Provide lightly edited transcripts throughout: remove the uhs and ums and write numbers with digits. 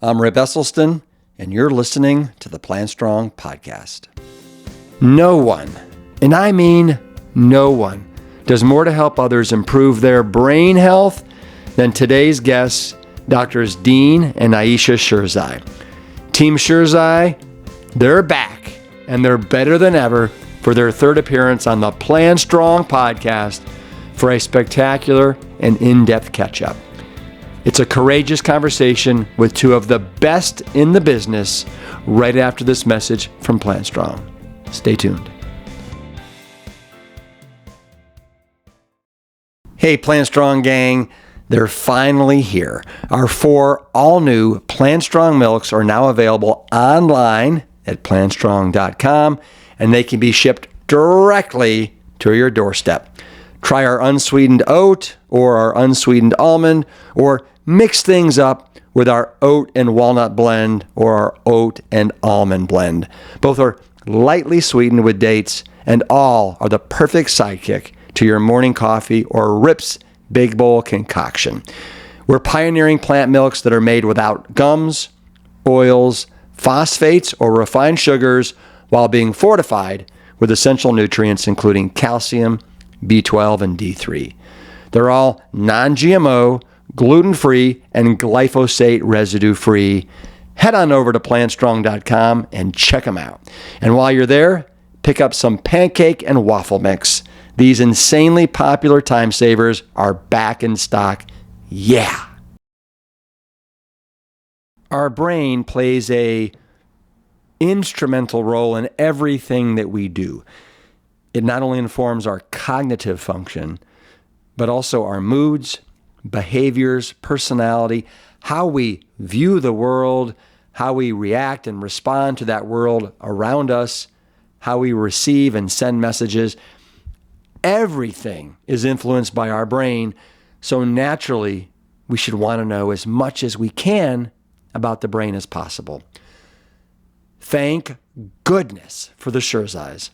I'm Rip Esselstyn, and you're listening to the Plant Strong podcast. No one, and I mean no one, does more to help others improve their brain health than today's guests, Doctors Dean and Ayesha Sherzai. Team Sherzai, they're back, and they're better than ever for their third appearance on the Plant Strong podcast for a spectacular and in-depth catch-up. It's a courageous conversation with two of the best in the business right after this message from Plant Strong. Stay tuned. Hey, Plant Strong gang, they're finally here. Our 4 all-new Plant Strong milks are now available online at plantstrong.com, and they can be shipped directly to your doorstep. Try our unsweetened oat or our unsweetened almond, or mix things up with our oat and walnut blend or our oat and almond blend. Both are lightly sweetened with dates, and all are the perfect sidekick to your morning coffee or Rip's Big Bowl concoction. We're pioneering plant milks that are made without gums, oils, phosphates, or refined sugars, while being fortified with essential nutrients including calcium, B12, and D3. They're all non-GMO, gluten-free, and glyphosate residue-free. Head on over to plantstrong.com and check them out. And while you're there, pick up some pancake and waffle mix. These insanely popular time savers are back in stock. Yeah! Our brain plays an instrumental role in everything that we do. It not only informs our cognitive function, but also our moods, behaviors, personality, how we view the world, how we react and respond to that world around us, how we receive and send messages. Everything is influenced by our brain, so naturally, we should want to know as much as we can about the brain as possible. Thank goodness for the Sherzais.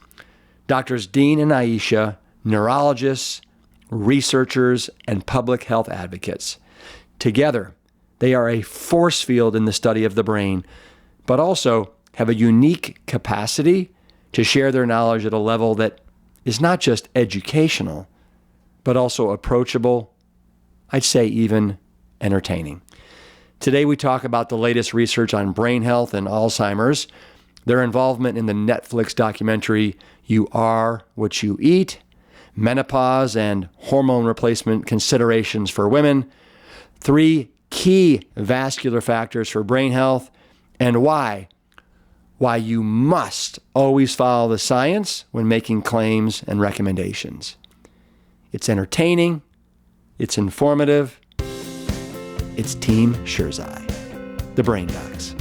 Doctors Dean and Ayesha, neurologists, researchers, and public health advocates. Together, they are a force field in the study of the brain, but also have a unique capacity to share their knowledge at a level that is not just educational, but also approachable, I'd say even entertaining. Today, we talk about the latest research on brain health and Alzheimer's, their involvement in the Netflix documentary, You Are What You Eat, menopause and hormone replacement considerations for women, 3 key vascular factors for brain health, and why you must always follow the science when making claims and recommendations. It's entertaining, it's informative, it's Team Sherzai, the Brain Docs.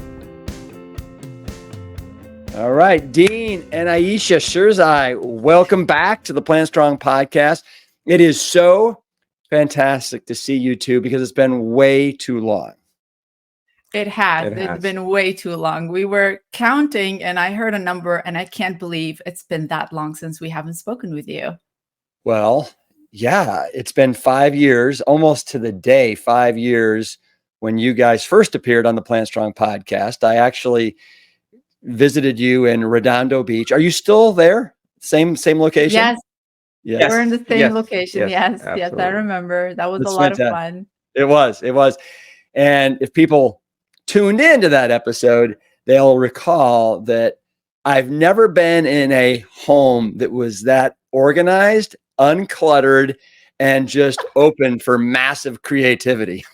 All right, Dean and Ayesha Sherzai, welcome back to the Plant Strong podcast. It is so fantastic to see you two because it's been way too long. It has. It's been way too long. We were counting and I heard a number and I can't believe it's been that long since we haven't spoken with you. Well, yeah, it's been 5 years, almost to the day, 5 years when you guys first appeared on the Plant Strong podcast. I actually visited you in Redondo Beach. Are you still there? Same location? Yes. Yes. We're in the same location. Yes. Absolutely. Yes. I remember. That was It's a lot fantastic. of fun. It was. And if people tuned into that episode, they'll recall that I've never been in a home that was that organized, uncluttered, and just open for massive creativity.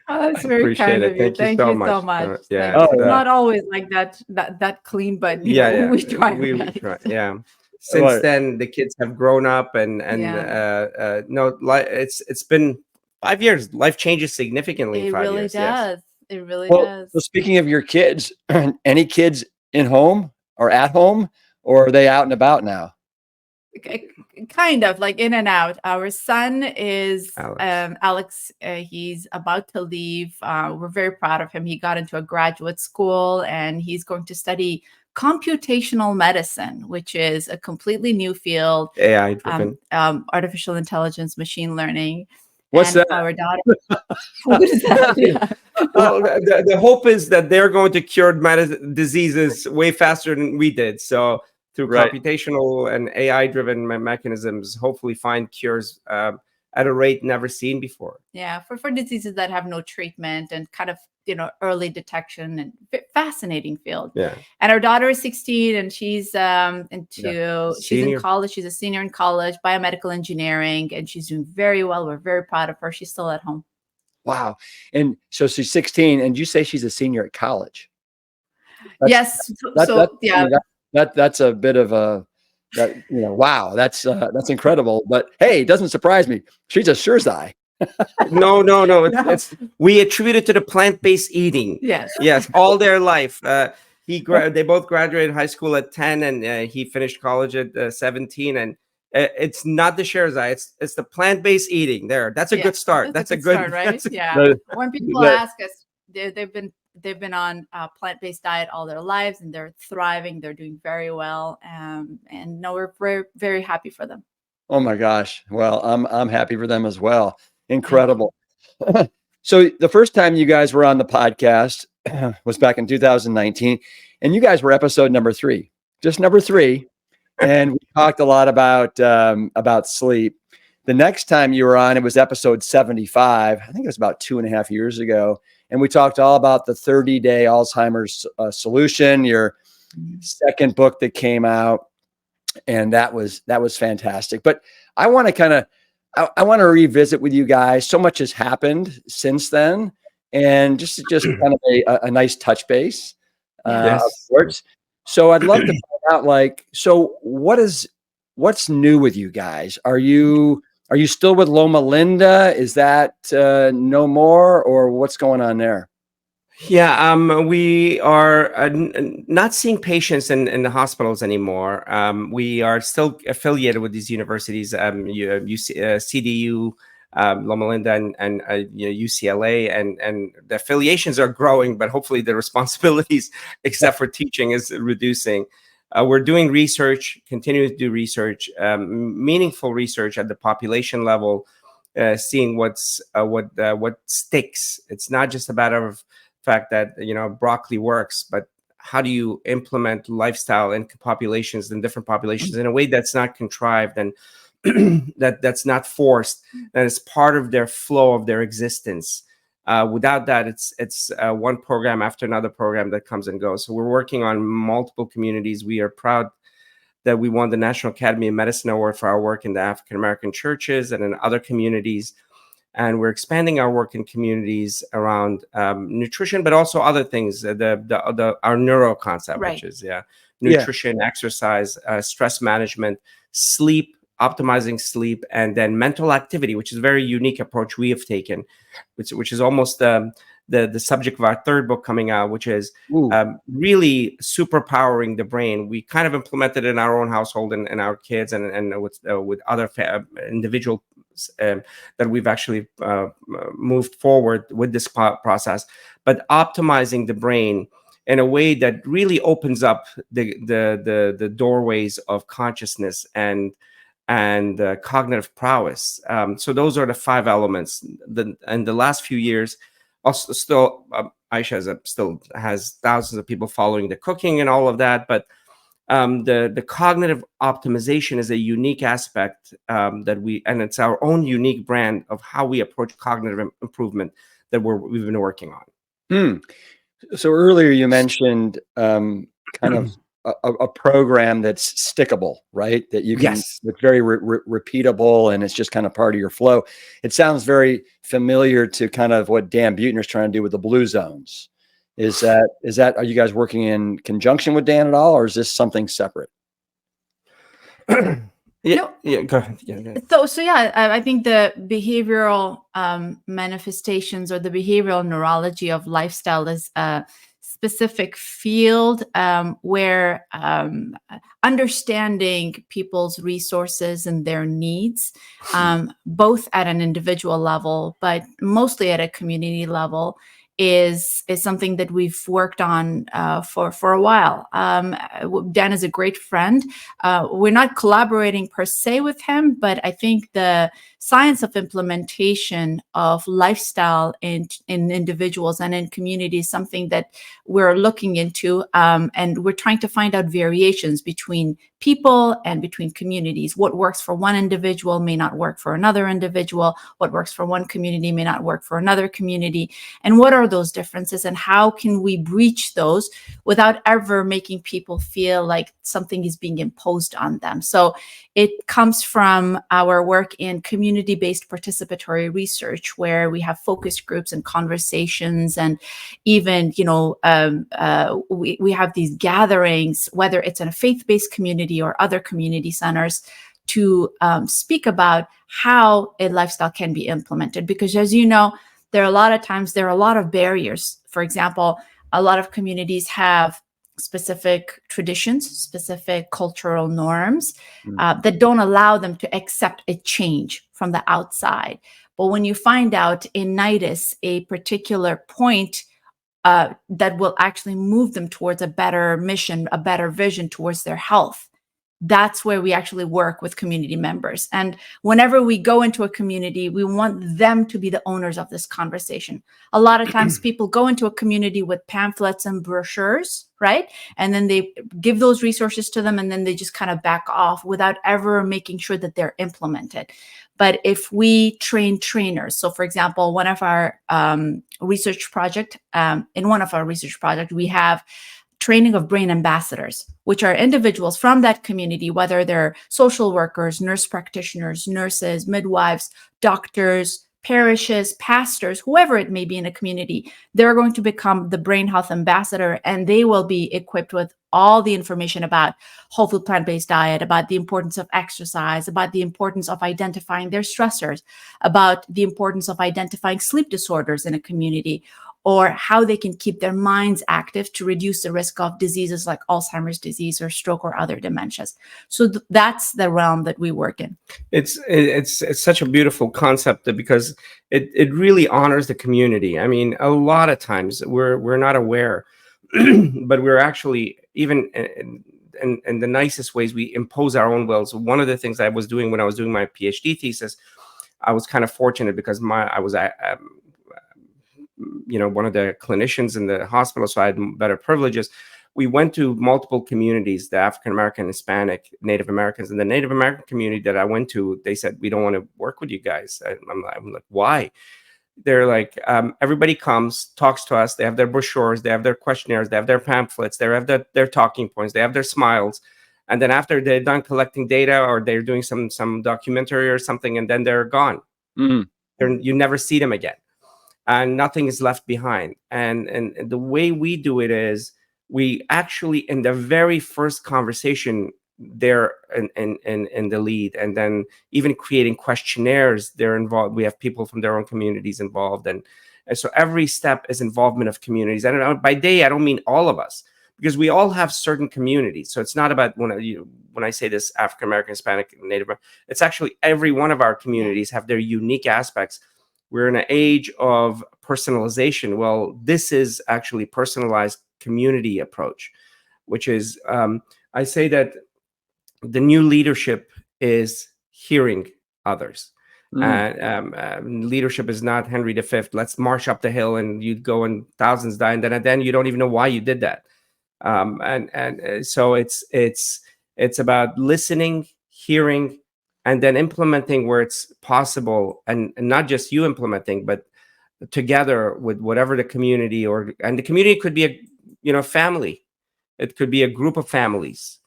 Oh, that's very kind of you. Thank you so much. Not always like that clean, but we try. Yeah. Since then, the kids have grown up, and it's been 5 years. Life changes significantly. It really does. Yes. It really does. So speaking of your kids, any kids in home or at home, or are they out and about now? Kind of like in and out. Our son is Alex. He's about to leave. We're very proud of him. He got into a graduate school and he's going to study computational medicine, which is a completely new field. AI driven. Artificial intelligence, machine learning. What's and that? our daughter. What is that? Yeah. Well, the hope is that they're going to cure diseases way faster than we did. So through Right. computational and AI-driven mechanisms, hopefully find cures at a rate never seen before. Yeah, for diseases that have no treatment and kind of, early detection, and fascinating field. Yeah. And our daughter is 16 and she's she's in Senior. college. She's a senior in college, biomedical engineering, and she's doing very well. We're very proud of her. She's still at home. Wow. And so she's 16, and you say she's a senior at college. Yes. Yeah. That's a bit of a, wow, that's incredible. But hey, it doesn't surprise me. She's a Sherzai. No. It's we attribute it to the plant-based eating. Yes. All their life. They both graduated high school at 10, and he finished college at 17. And it's not the Sherzai. It's the plant-based eating. That's a good start. That's a good start, right? When people ask us, they've been on a plant-based diet all their lives, and they're thriving. They're doing very well, and no, we're very, very happy for them. Oh my gosh! Well, I'm happy for them as well. Incredible. So the first time you guys were on the podcast was back in 2019, and you guys were episode number 3, just number 3, and we talked a lot about sleep. The next time you were on, it was episode 75. I think it was about 2.5 years ago. And we talked all about the 30-day Alzheimer's solution, your second book that came out. And that was fantastic. But I want to I want to revisit with you guys. So much has happened since then. And just kind of a nice touch base. Of sorts. So I'd love to find out, so what's new with you guys? Are you still with Loma Linda? Is that no more, or what's going on there? Yeah, we are not seeing patients in the hospitals anymore. We are still affiliated with these universities, CDU, Loma Linda, and UCLA, and the affiliations are growing, but hopefully the responsibilities, except for teaching, is reducing. We're doing research, continuing to do research, meaningful research at the population level, seeing what sticks. It's not just a matter of fact that broccoli works, but how do you implement lifestyle in populations, in different populations, in a way that's not contrived and that's not forced, that is part of their flow of their existence. Without that, it's one program after another program that comes and goes. So we're working on multiple communities. We are proud that we won the National Academy of Medicine Award for our work in the African American churches and in other communities. And we're expanding our work in communities around nutrition, but also other things. Our neuro concept, Right. which is nutrition, exercise, stress management, sleep, optimizing sleep, and then mental activity, which is a very unique approach we have taken, which is almost the subject of our third book coming out, which is really superpowering the brain. We kind of implemented it in our own household and our kids and with other individuals that we've actually moved forward with this process, but optimizing the brain in a way that really opens up the doorways of consciousness and cognitive prowess. So those are the 5 elements. In the last few years, also still Ayesha still has thousands of people following the cooking and all of that, but the cognitive optimization is a unique aspect and it's our own unique brand of how we approach cognitive improvement that we've been working on. So earlier you mentioned kind of a program that's stickable, right? That you can, it's very repeatable, and it's just kind of part of your flow. It sounds very familiar to kind of what Dan Buettner's trying to do with the Blue Zones. Is that, are you guys working in conjunction with Dan at all, or is this something separate? Go ahead. I think the behavioral manifestations or the behavioral neurology of lifestyle is a specific field where understanding people's resources and their needs, both at an individual level, but mostly at a community level, is something that we've worked on for a while. Dan is a great friend. We're not collaborating per se with him, but I think the science of implementation of lifestyle in individuals and in communities, something that we're looking into, and we're trying to find out variations between people and between communities. What works for one individual may not work for another individual. What works for one community may not work for another community. And what are those differences, and how can we breach those without ever making people feel like something is being imposed on them? So it comes from our work in community-based participatory research, where we have focus groups and conversations, and even, we have these gatherings, whether it's in a faith-based community or other community centers, to speak about how a lifestyle can be implemented. Because, as you know, there are a lot of barriers. For example, a lot of communities have specific traditions, specific cultural norms that don't allow them to accept a change from the outside. But when you find out in NIDIS a particular point that will actually move them towards a better mission, a better vision towards their health, that's where we actually work with community members. And whenever we go into a community, we want them to be the owners of this conversation. A lot of times people go into a community with pamphlets and brochures, right? And then they give those resources to them, and then they just kind of back off without ever making sure that they're implemented. But if we train trainers, so for example, one of our research project, we have training of brain ambassadors, which are individuals from that community, whether they're social workers, nurse practitioners, nurses, midwives, doctors, parishes, pastors, whoever it may be in a community. They're going to become the brain health ambassador, and they will be equipped with all the information about whole food plant-based diet, about the importance of exercise, about the importance of identifying their stressors, about the importance of identifying sleep disorders in a community, or how they can keep their minds active to reduce the risk of diseases like Alzheimer's disease or stroke or other dementias. So that's the realm that we work in. It's such a beautiful concept, because it really honors the community. I mean, a lot of times we're not aware, but we're actually, even in the nicest ways, we impose our own wills. One of the things I was doing when I was doing my PhD thesis, I was kind of fortunate because I was one of the clinicians in the hospital, so I had better privileges. We went to multiple communities, the African American, Hispanic, Native Americans. And the Native American community that I went to, they said, we don't want to work with you guys. I'm like, why? They're like, everybody comes, talks to us. They have their brochures, they have their questionnaires, they have their pamphlets, they have their talking points, they have their smiles. And then after they're done collecting data, or they're doing some documentary or something, and then they're gone. You never see them again. And nothing is left behind. And the way we do it is, we actually, in the very first conversation, they're in the lead, and then even creating questionnaires, they're involved. We have people from their own communities involved, and so every step is involvement of communities. And by they, I don't mean all of us, because we all have certain communities. So it's not about when I say this, African American, Hispanic, Native, it's actually every one of our communities have their unique aspects. We're in an age of personalization. Well, this is actually personalized community approach, which is, I say that the new leadership is hearing others. Leadership is not Henry V. Let's march up the hill and you go and thousands die, and then you don't even know why you did that. So it's about listening, hearing, and then implementing where it's possible, and not just you implementing, but together with whatever the community, and the community could be a family. It could be a group of families.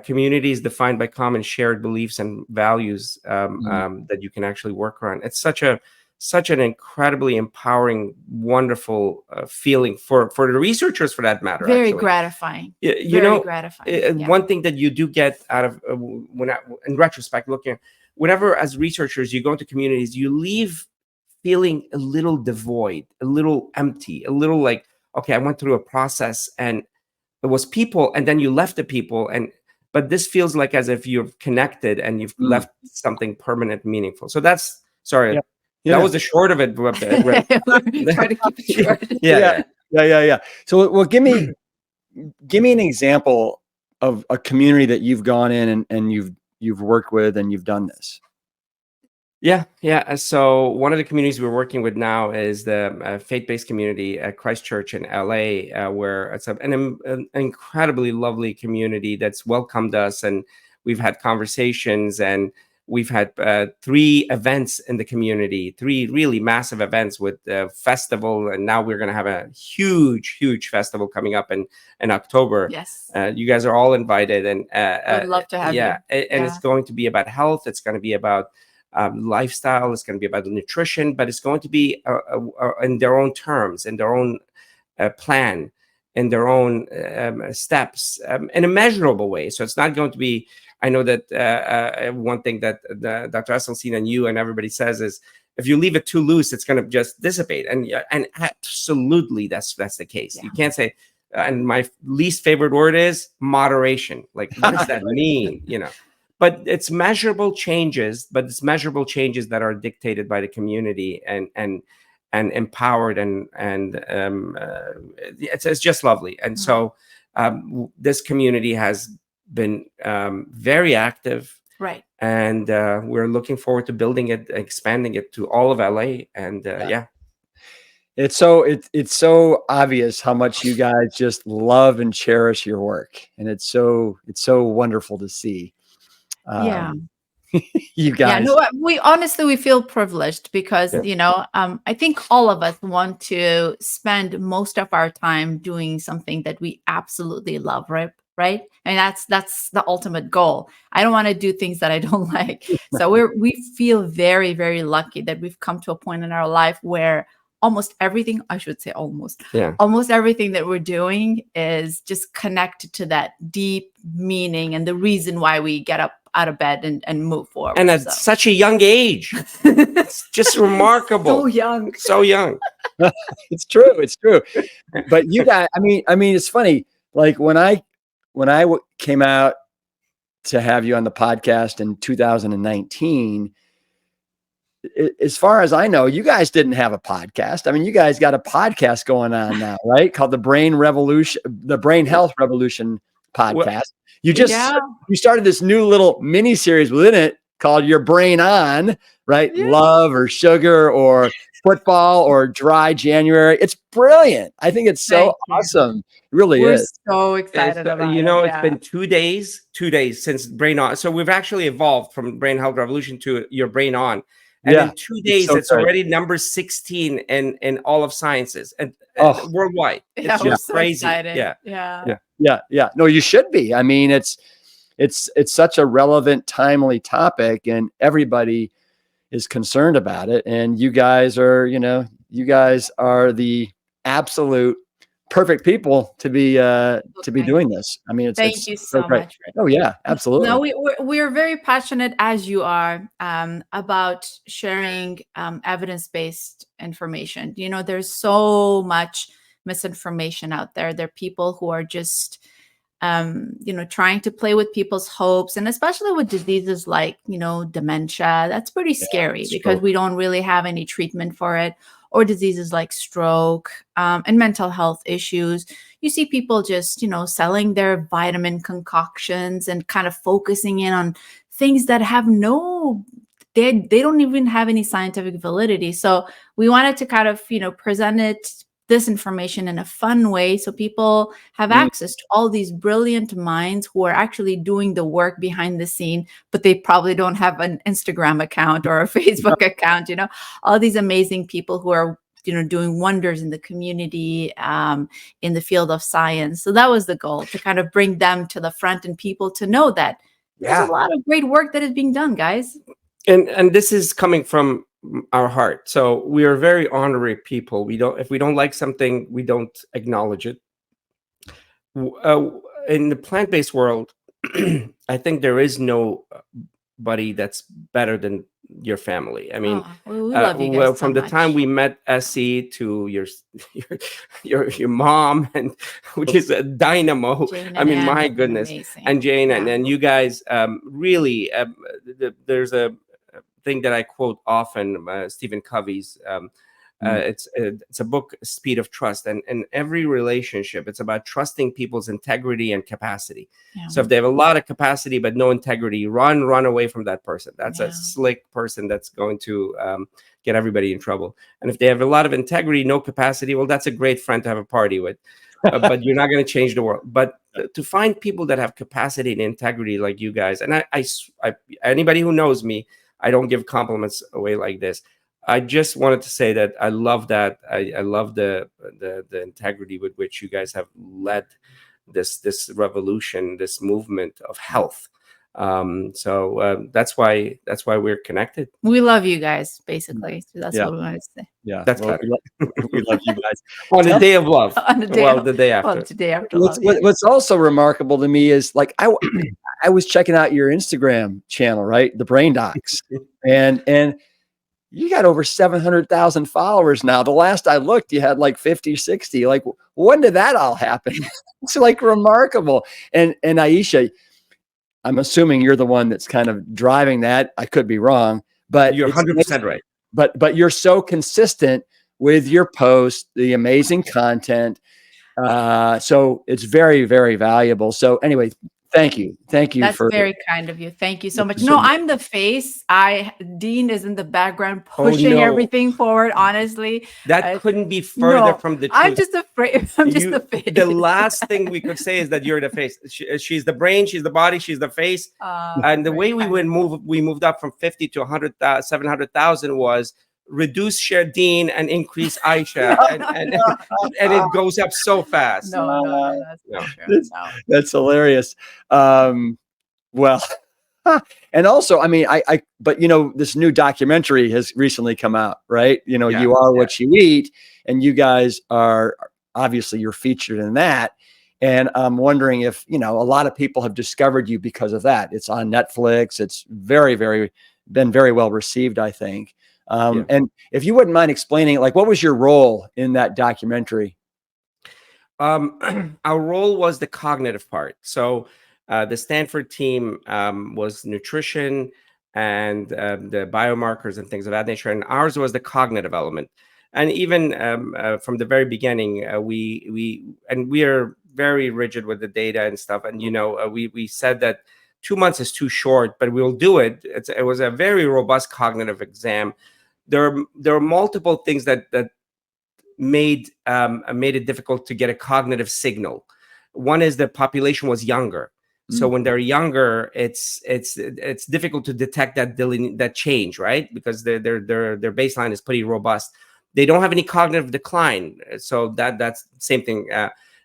Community is defined by common shared beliefs and values that you can actually work around. It's such an incredibly empowering, wonderful feeling for the researchers, for that matter. Very actually gratifying. Gratifying. One thing that you do get out of in retrospect, looking, whenever as researchers you go into communities, you leave feeling a little devoid, a little empty, a little like, okay, I went through a process and it was people, and then you left the people, but this feels like as if you've connected and you've left something permanent, meaningful. So that's, sorry. Yeah. Yeah. That was the short of it. Try to keep it short. Yeah. So, well, give me an example of a community that you've gone in and you've worked with and you've done this. Yeah, yeah. So one of the communities we're working with now is the faith-based community at Christchurch in LA, where it's an incredibly lovely community that's welcomed us, and we've had conversations, and we've had 3 events in the community, 3 really massive events with the festival, and now we're going to have a huge, huge festival coming up in October. Yes. You guys are all invited, and Would love to have you. and it's going to be about health. It's going to be about lifestyle. It's going to be about the nutrition, but it's going to be in their own terms, in their own plan, in their own steps, in a measurable way. So it's not going to be. I know that one thing that Dr. Esselstyn and you and everybody says is, if you leave it too loose, it's going to just dissipate. And absolutely, that's the case. Yeah. You can't say. And my least favorite word is moderation. Like, what does that mean? But it's measurable changes, that are dictated by the community and empowered, and it's just lovely. And so this community has been very active, right? And we're looking forward to building it, expanding it to all of LA, and yeah. It's so obvious how much you guys just love and cherish your work, and it's so wonderful to see. Yeah. You guys. Yeah, no, we feel privileged because, I think all of us want to spend most of our time doing something that we absolutely love, right? And that's the ultimate goal. I don't want to do things that I don't like. So we feel very, very lucky that we've come to a point in our life where almost everything that we're doing is just connected to that deep meaning and the reason why we get up out of bed and move forward. And at such a young age. It's just remarkable. So young. It's true. But you guys, I mean, it's funny. Like when I came out to have you on the podcast in 2019, as far as I know, you guys didn't have a podcast. I mean, you guys got a podcast going on now, right? Called the Brain Health Revolution podcast. You started this new little mini series within it called Your Brain On, right? Yeah. Love or sugar or football or dry January. It's brilliant. I think it's so awesome. It really is. We're so excited about it. It's been 2 days since Brain On. So we've actually evolved from Brain Health Revolution to Your Brain On. And in 2 days, it's already number 16 in all of sciences and worldwide. It's just crazy. So Yeah. No, you should be. I mean, it's such a relevant, timely topic, and everybody is concerned about it. And you guys are the absolute perfect people to be doing this. I mean, thank you so much. Oh yeah, absolutely. No, we're very passionate, as you are, about sharing evidence-based information. There's so much misinformation out there. There are people who are just trying to play with people's hopes, and especially with diseases like dementia. That's pretty scary because we don't really have any treatment for it. Or diseases like stroke and mental health issues. You see people just, selling their vitamin concoctions and kind of focusing in on things that have they don't even have any scientific validity. So we wanted to kind of, present this information in a fun way so people have access to all these brilliant minds who are actually doing the work behind the scene, but they probably don't have an Instagram account or a Facebook account, all these amazing people who are, doing wonders in the community, in the field of science. So that was the goal, to kind of bring them to the front and people to know that there's a lot of great work that is being done, guys. And this is coming from our heart. So we are very honorary people. If we don't like something, we don't acknowledge it. In the plant-based world, I think there is nobody that's better than your family. I mean, we love you guys from the time we met Essie to your mom, and which is a dynamo. I mean, my goodness, amazing. And Jane and you guys really. There's a thing that I quote often, Stephen Covey's, It's a book, Speed of Trust, and in every relationship, it's about trusting people's integrity and capacity. Yeah. So if they have a lot of capacity but no integrity, run away from that person. That's a slick person that's going to get everybody in trouble. And if they have a lot of integrity, no capacity, well, that's a great friend to have a party with. But you're not going to change the world. But to find people that have capacity and integrity like you guys, and I anybody who knows me, I don't give compliments away like this. I just wanted to say that I love that. I love the integrity with which you guys have led this revolution, this movement of health. So that's why we're connected. We love you guys, basically. So that's what we wanted to say. Yeah, that's well, we love you guys. On the day of love. On the day the day after. Well, the day after love. What's also remarkable to me is like I was checking out your Instagram channel, right? The Brain Docs, and you got over 700,000 followers now. The last I looked, you had like 50, 60. Like, when did that all happen? It's like remarkable. And Ayesha, I'm assuming you're the one that's kind of driving that. I could be wrong, but you're 100% right. But you're so consistent with your posts, the amazing content. So it's very, very valuable. So anyway, thank you. That's very kind of you. Thank you so much. No, I'm the face. Dean is in the background pushing everything forward. Honestly, that couldn't be further from the truth. I'm just afraid. I'm just the face. The last thing we could say is that you're the face. She's the brain. She's the body. She's the face. And the way we moved up from 50 to 100,000, 700,000 was reduce Dean and increase Ayesha, and it goes up so fast. No, that's not true. That's hilarious. Well, and also, I mean, but this new documentary has recently come out, right? You are what you eat, and you guys are obviously you're featured in that. And I'm wondering if, a lot of people have discovered you because of that. It's on Netflix. It's been very well received, I think. And if you wouldn't mind explaining, like, what was your role in that documentary? Our role was the cognitive part. So the Stanford team was nutrition and the biomarkers and things of that nature. And ours was the cognitive element. And even from the very beginning, we are very rigid with the data and stuff. And, we said that 2 months is too short, but we'll do it. It was a very robust cognitive exam. There are multiple things that made it difficult to get a cognitive signal. One is the population was younger, so when they're younger, it's difficult to detect that change, right? Because their baseline is pretty robust. They don't have any cognitive decline, so that's the same thing.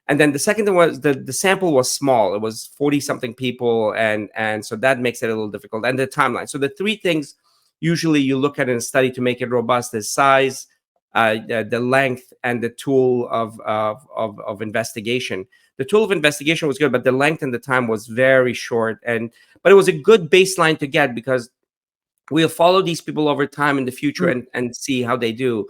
And then the second thing was the sample was small. It was 40 something people, and so that makes it a little difficult. And the timeline. So the three things usually you look at in a study to make it robust is size, the length, and the tool of investigation. The tool of investigation was good, but the length and the time was very short. But it was a good baseline to get, because we'll follow these people over time in the future and see how they do.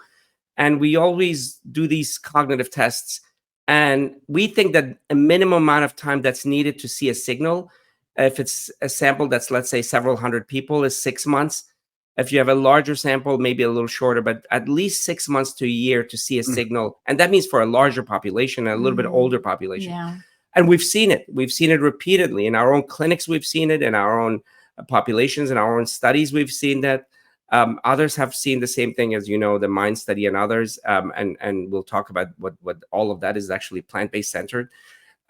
And we always do these cognitive tests. And we think that a minimum amount of time that's needed to see a signal, if it's a sample that's, let's say, several hundred people, is 6 months. If you have a larger sample, maybe a little shorter, but at least 6 months to a year to see a signal. And that means for a larger population, a little bit older population. Yeah. And we've seen it. We've seen it repeatedly in our own clinics. We've seen it in our own populations, in our own studies. We've seen that. Others have seen the same thing, as the MIND study and others. And we'll talk about what all of that is actually plant-based centered.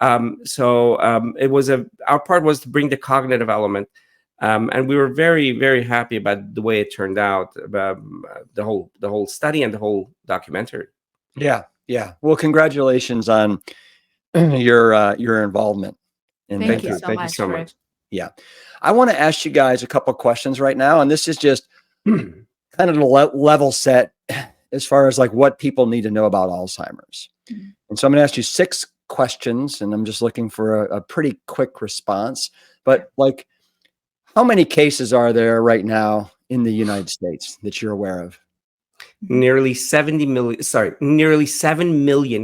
It was our part was to bring the cognitive element. And we were very, very happy about the way it turned out, about the whole study and the whole documentary. Yeah. Well, congratulations on your involvement. And thank you so much. Yeah, I want to ask you guys a couple of questions right now, and this is just kind of the level set as far as like what people need to know about Alzheimer's. And so I'm going to ask you 6 questions, and I'm just looking for a pretty quick response. But like, how many cases are there right now in the United States that you're aware of? Nearly 7 million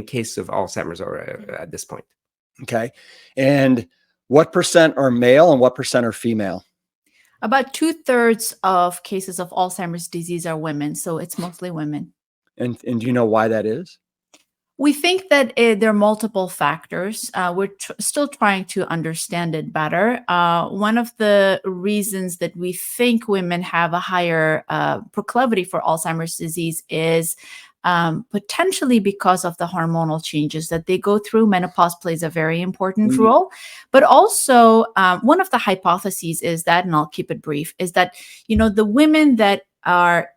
cases of Alzheimer's are at this point. Okay. And what % are male and what % are female? About 2/3 of cases of Alzheimer's disease are women. So it's mostly women. And do you know why that is? We think that there are multiple factors. We're still trying to understand it better. One of the reasons that we think women have a higher proclivity for Alzheimer's disease is potentially because of the hormonal changes that they go through. Menopause plays a very important role. But also, one of the hypotheses is that, and I'll keep it brief, is that, the women that are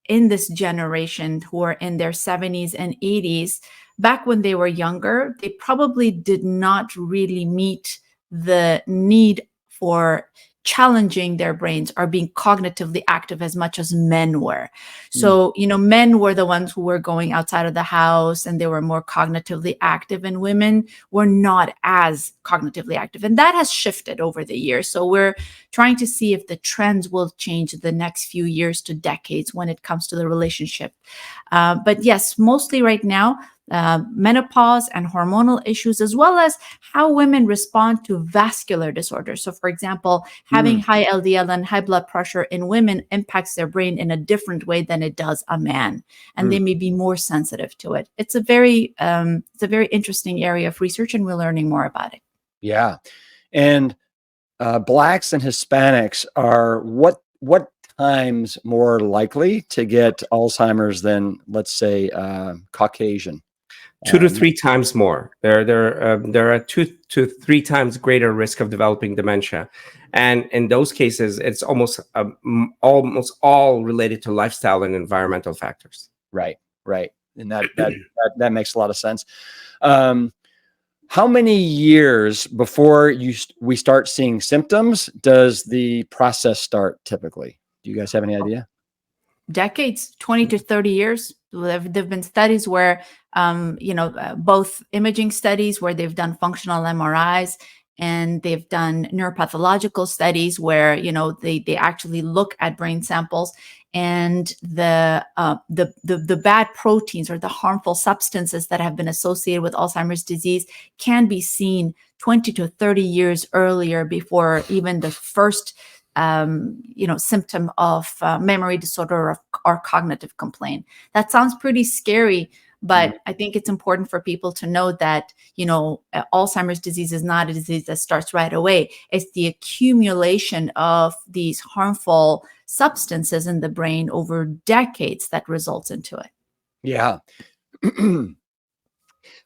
in this generation who are in their 70s and 80s, back when they were younger, they probably did not really meet the need for challenging their brains or being cognitively active as much as men were. So, men were the ones who were going outside of the house and they were more cognitively active, and women were not as cognitively active. And that has shifted over the years. So we're trying to see if the trends will change the next few years to decades when it comes to the relationship. But yes, mostly right now, menopause and hormonal issues, as well as how women respond to vascular disorders. So, for example, having high LDL and high blood pressure in women impacts their brain in a different way than it does a man, and they may be more sensitive to it. It's a very interesting area of research, and we're learning more about it. Yeah, and Blacks and Hispanics are what times more likely to get Alzheimer's than, let's say, Caucasian? 2 to 3 times more. There are 2 to 3 times greater risk of developing dementia, and in those cases, it's almost all related to lifestyle and environmental factors. Right, and that makes a lot of sense. How many years before we start seeing symptoms does the process start typically? Do you guys have any idea? Decades, 20 to 30 years. There've been studies where, both imaging studies where they've done functional MRIs, and they've done neuropathological studies where, they actually look at brain samples, and the bad proteins or the harmful substances that have been associated with Alzheimer's disease can be seen 20 to 30 years earlier, before even the first symptom of memory disorder or cognitive complaint. That sounds pretty scary, but I think it's important for people to know that, Alzheimer's disease is not a disease that starts right away. It's the accumulation of these harmful substances in the brain over decades that results into it. Yeah.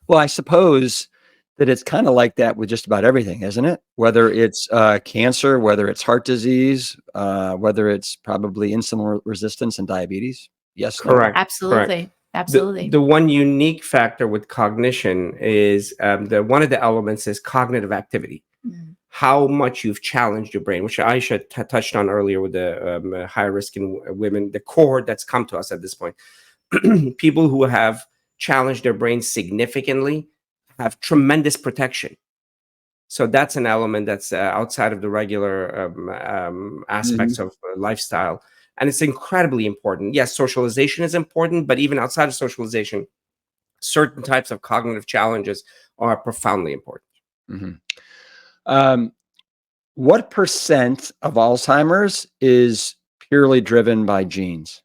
Well, I suppose that it's kind of like that with just about everything, isn't it? Whether it's cancer, whether it's heart disease, whether it's probably insulin resistance and diabetes. Yes, correct. Absolutely. Correct. Absolutely. The one unique factor with cognition is one of the elements is cognitive activity. How much you've challenged your brain, which Ayesha touched on earlier with the high risk in women, the cohort that's come to us at this point. People who have challenged their brains significantly have tremendous protection. So that's an element that's outside of the regular aspects of lifestyle. And it's incredibly important. Yes, socialization is important, but even outside of socialization, certain types of cognitive challenges are profoundly important. What percent of Alzheimer's is purely driven by genes?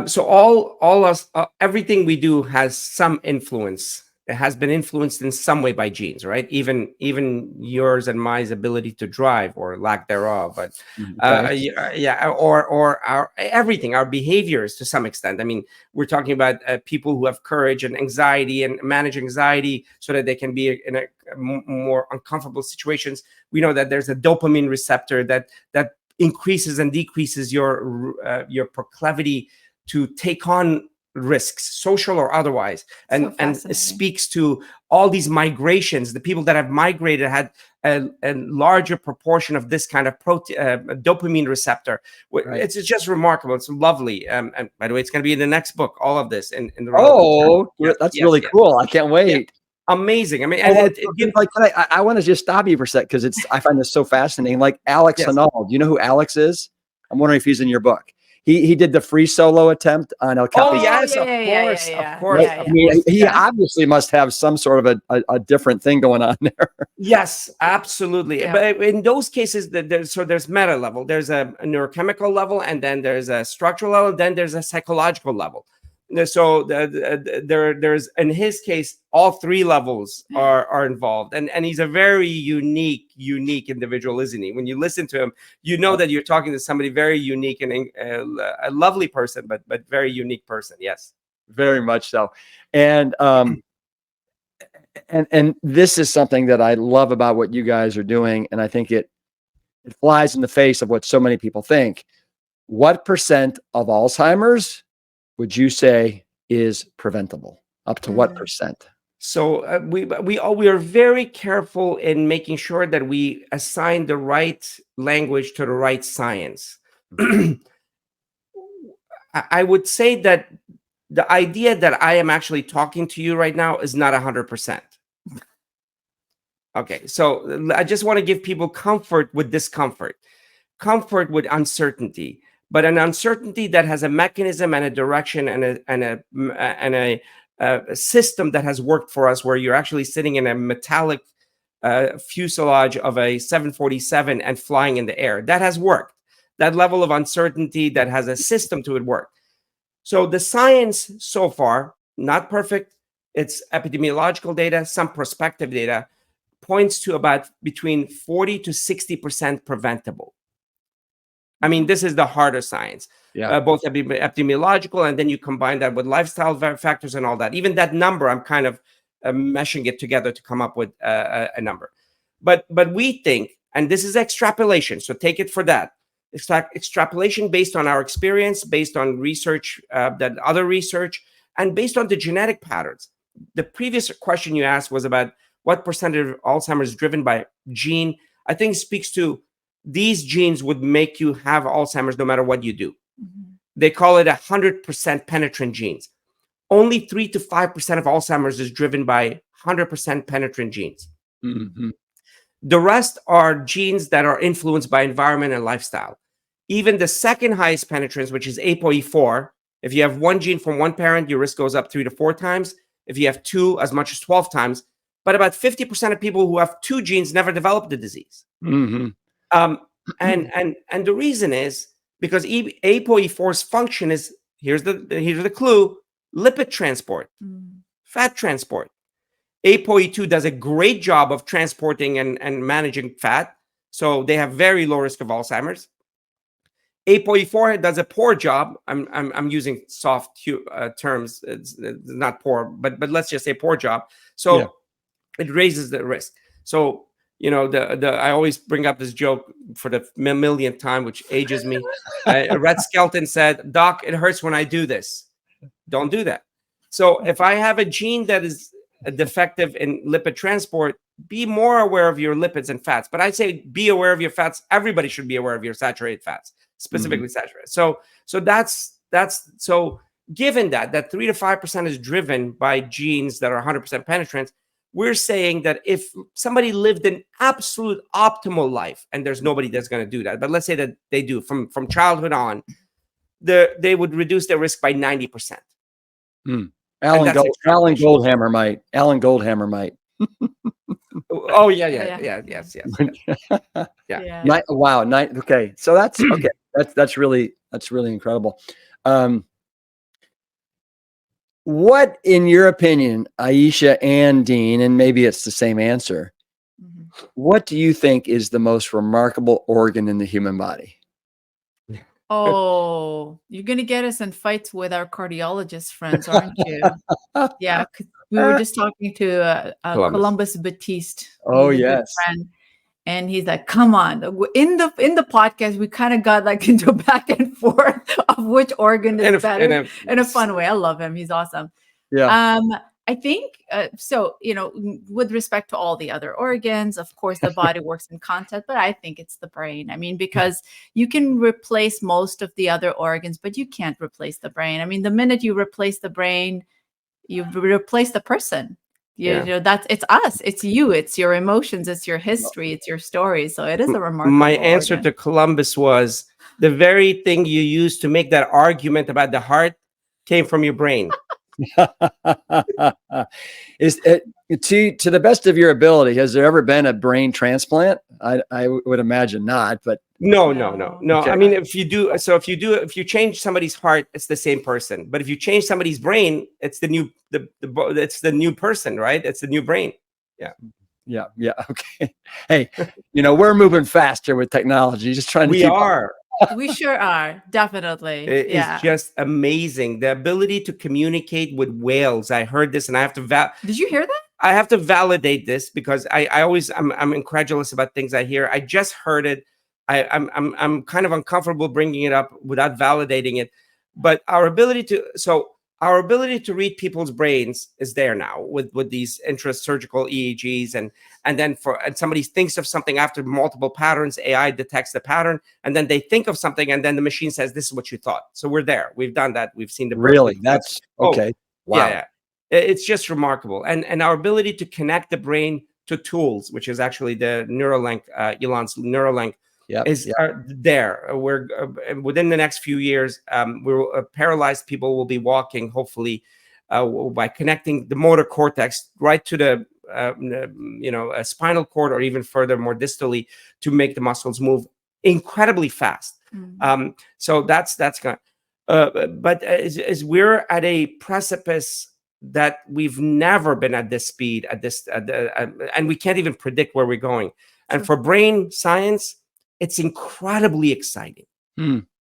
So everything we do has some influence. It has been influenced in some way by genes, right? Even yours and my ability to drive, or lack thereof, but or our everything, our behaviors to some extent. I mean, we're talking about people who have courage and anxiety and manage anxiety so that they can be in a more uncomfortable situations. We know that there's a dopamine receptor that increases and decreases your proclivity to take on risks, social or otherwise, and it speaks to all these migrations. The people that have migrated had a larger proportion of this kind of dopamine receptor. Right. It's just remarkable. It's lovely. And by the way, it's going to be in the next book. All of this in the that's really cool. I can't wait. Yeah. Amazing. I mean, I want to just stop you for a sec because I find this so fascinating. Like Alex Honnold, do you know who Alex is? I'm wondering if he's in your book. He did the free solo attempt on El Capitan. Oh yes, of course. I mean, he obviously must have some sort of a different thing going on there. Yes, absolutely. Yeah. But in those cases, there's meta level. There's a neurochemical level, and then there's a structural level, and then there's a psychological level. So there's, in his case, all three levels are involved, and he's a very unique individual, isn't he? When you listen to him, you know that you're talking to somebody very unique and a lovely person, but very unique person. Yes, very much so. And and this is something that I love about what you guys are doing, and I think it flies in the face of what so many people think. What percent of Alzheimer's would you say is preventable? Up to what percent? So we are very careful in making sure that we assign the right language to the right science. I would say that the idea that I am actually talking to you right now is not 100%. Okay, so I just want to give people comfort with discomfort, comfort with uncertainty, but an uncertainty that has a mechanism and a direction and a system that has worked for us, where you're actually sitting in a metallic fuselage of a 747 and flying in the air. That has worked. That level of uncertainty that has a system to it work. So the science so far, not perfect. It's epidemiological data, some prospective data, points to about between 40 to 60% preventable. I mean, this is the harder science, both epidemiological, and then you combine that with lifestyle factors and all that. Even that number, I'm kind of meshing it together to come up with a number. But we think, and this is extrapolation, so take it for that. It's like extrapolation based on our experience, based on research, that other research, and based on the genetic patterns. The previous question you asked was about what percentage of Alzheimer's is driven by gene. I think speaks to these genes would make you have Alzheimer's no matter what you do. They call it 100% penetrant genes. Only 3 to 5% of Alzheimer's is driven by 100% penetrant genes. The rest are genes that are influenced by environment and lifestyle. Even the second highest penetrance, which is ApoE4, if you have one gene from one parent, your risk goes up 3 to 4 times. If you have two, as much as 12 times. But about 50% of people who have two genes never develop the disease. And the reason is because ApoE4's function is, here's the clue: lipid transport, fat transport. ApoE2 does a great job of transporting and managing fat, so they have very low risk of Alzheimer's. ApoE4 does a poor job. I'm using soft terms. It's not poor, but let's just say poor job. So it raises the risk. So I always bring up this joke for the millionth time, which ages me. Red Skelton said, "Doc, it hurts when I do this. Don't do that." So if I have a gene that is defective in lipid transport, be more aware of your lipids and fats. But I'd say be aware of your fats. Everybody should be aware of your saturated fats, specifically saturated. So given that 3 to 5% is driven by genes that are 100% penetrant, we're saying that if somebody lived an absolute optimal life, and there's nobody that's going to do that, but let's say that they do from childhood on, they would reduce their risk by 90%. Alan Goldhammer might. Oh yes. Wow. Okay. So that's okay. That's really incredible. What, in your opinion, Ayesha and Dean, and maybe it's the same answer, what do you think is the most remarkable organ in the human body? Oh, you're going to get us in fights with our cardiologist friends, aren't you? Yeah, we were just talking to Columbus Batiste. Oh, He's a good yes. friend. And he's like, come on. In the podcast, we kind of got like into a back and forth of which organ is better in a fun way. I love him. He's awesome. Yeah. I think, with respect to all the other organs, of course, the body works in concept, but I think it's the brain. I mean, because you can replace most of the other organs, but you can't replace the brain. I mean, the minute you replace the brain, you replace the person. It's us, it's you, it's your emotions, it's your history, it's your story. So it is a remarkable My answer organ. to Columbus was the very thing you used to make that argument about the heart came from your brain. Is it, to the best of your ability, has there ever been a brain transplant? I would imagine not, but No. okay. I mean, if you change somebody's heart, it's the same person. But if you change somebody's brain, it's the new person, right? It's the new brain. Yeah. Yeah. Okay. Hey, we're moving faster with technology, just trying to We keep up. are. We sure are. Definitely. It is Yeah. just amazing. The ability to communicate with whales. I heard this and I have to Did you hear that? I have to validate this because I'm incredulous about things I hear. I just heard it. I'm kind of uncomfortable bringing it up without validating it. But our ability to read people's brains is there now with these intrasurgical EEGs, and then somebody thinks of something after multiple patterns, AI detects the pattern, and then they think of something, and then the machine says, "This is what you thought." So we're there. We've done that. We've seen the Really? That's okay. Wow. Yeah. It's just remarkable. And our ability to connect the brain to tools, which is actually the Neuralink, Elon's Neuralink, are there. We're within the next few years, paralyzed people will be walking, hopefully, by connecting the motor cortex right to the spinal cord, or even further, more distally, to make the muscles move incredibly fast. So that's going. But as we're at a precipice that we've never been at this speed, and we can't even predict where we're going. And for brain science, it's incredibly exciting.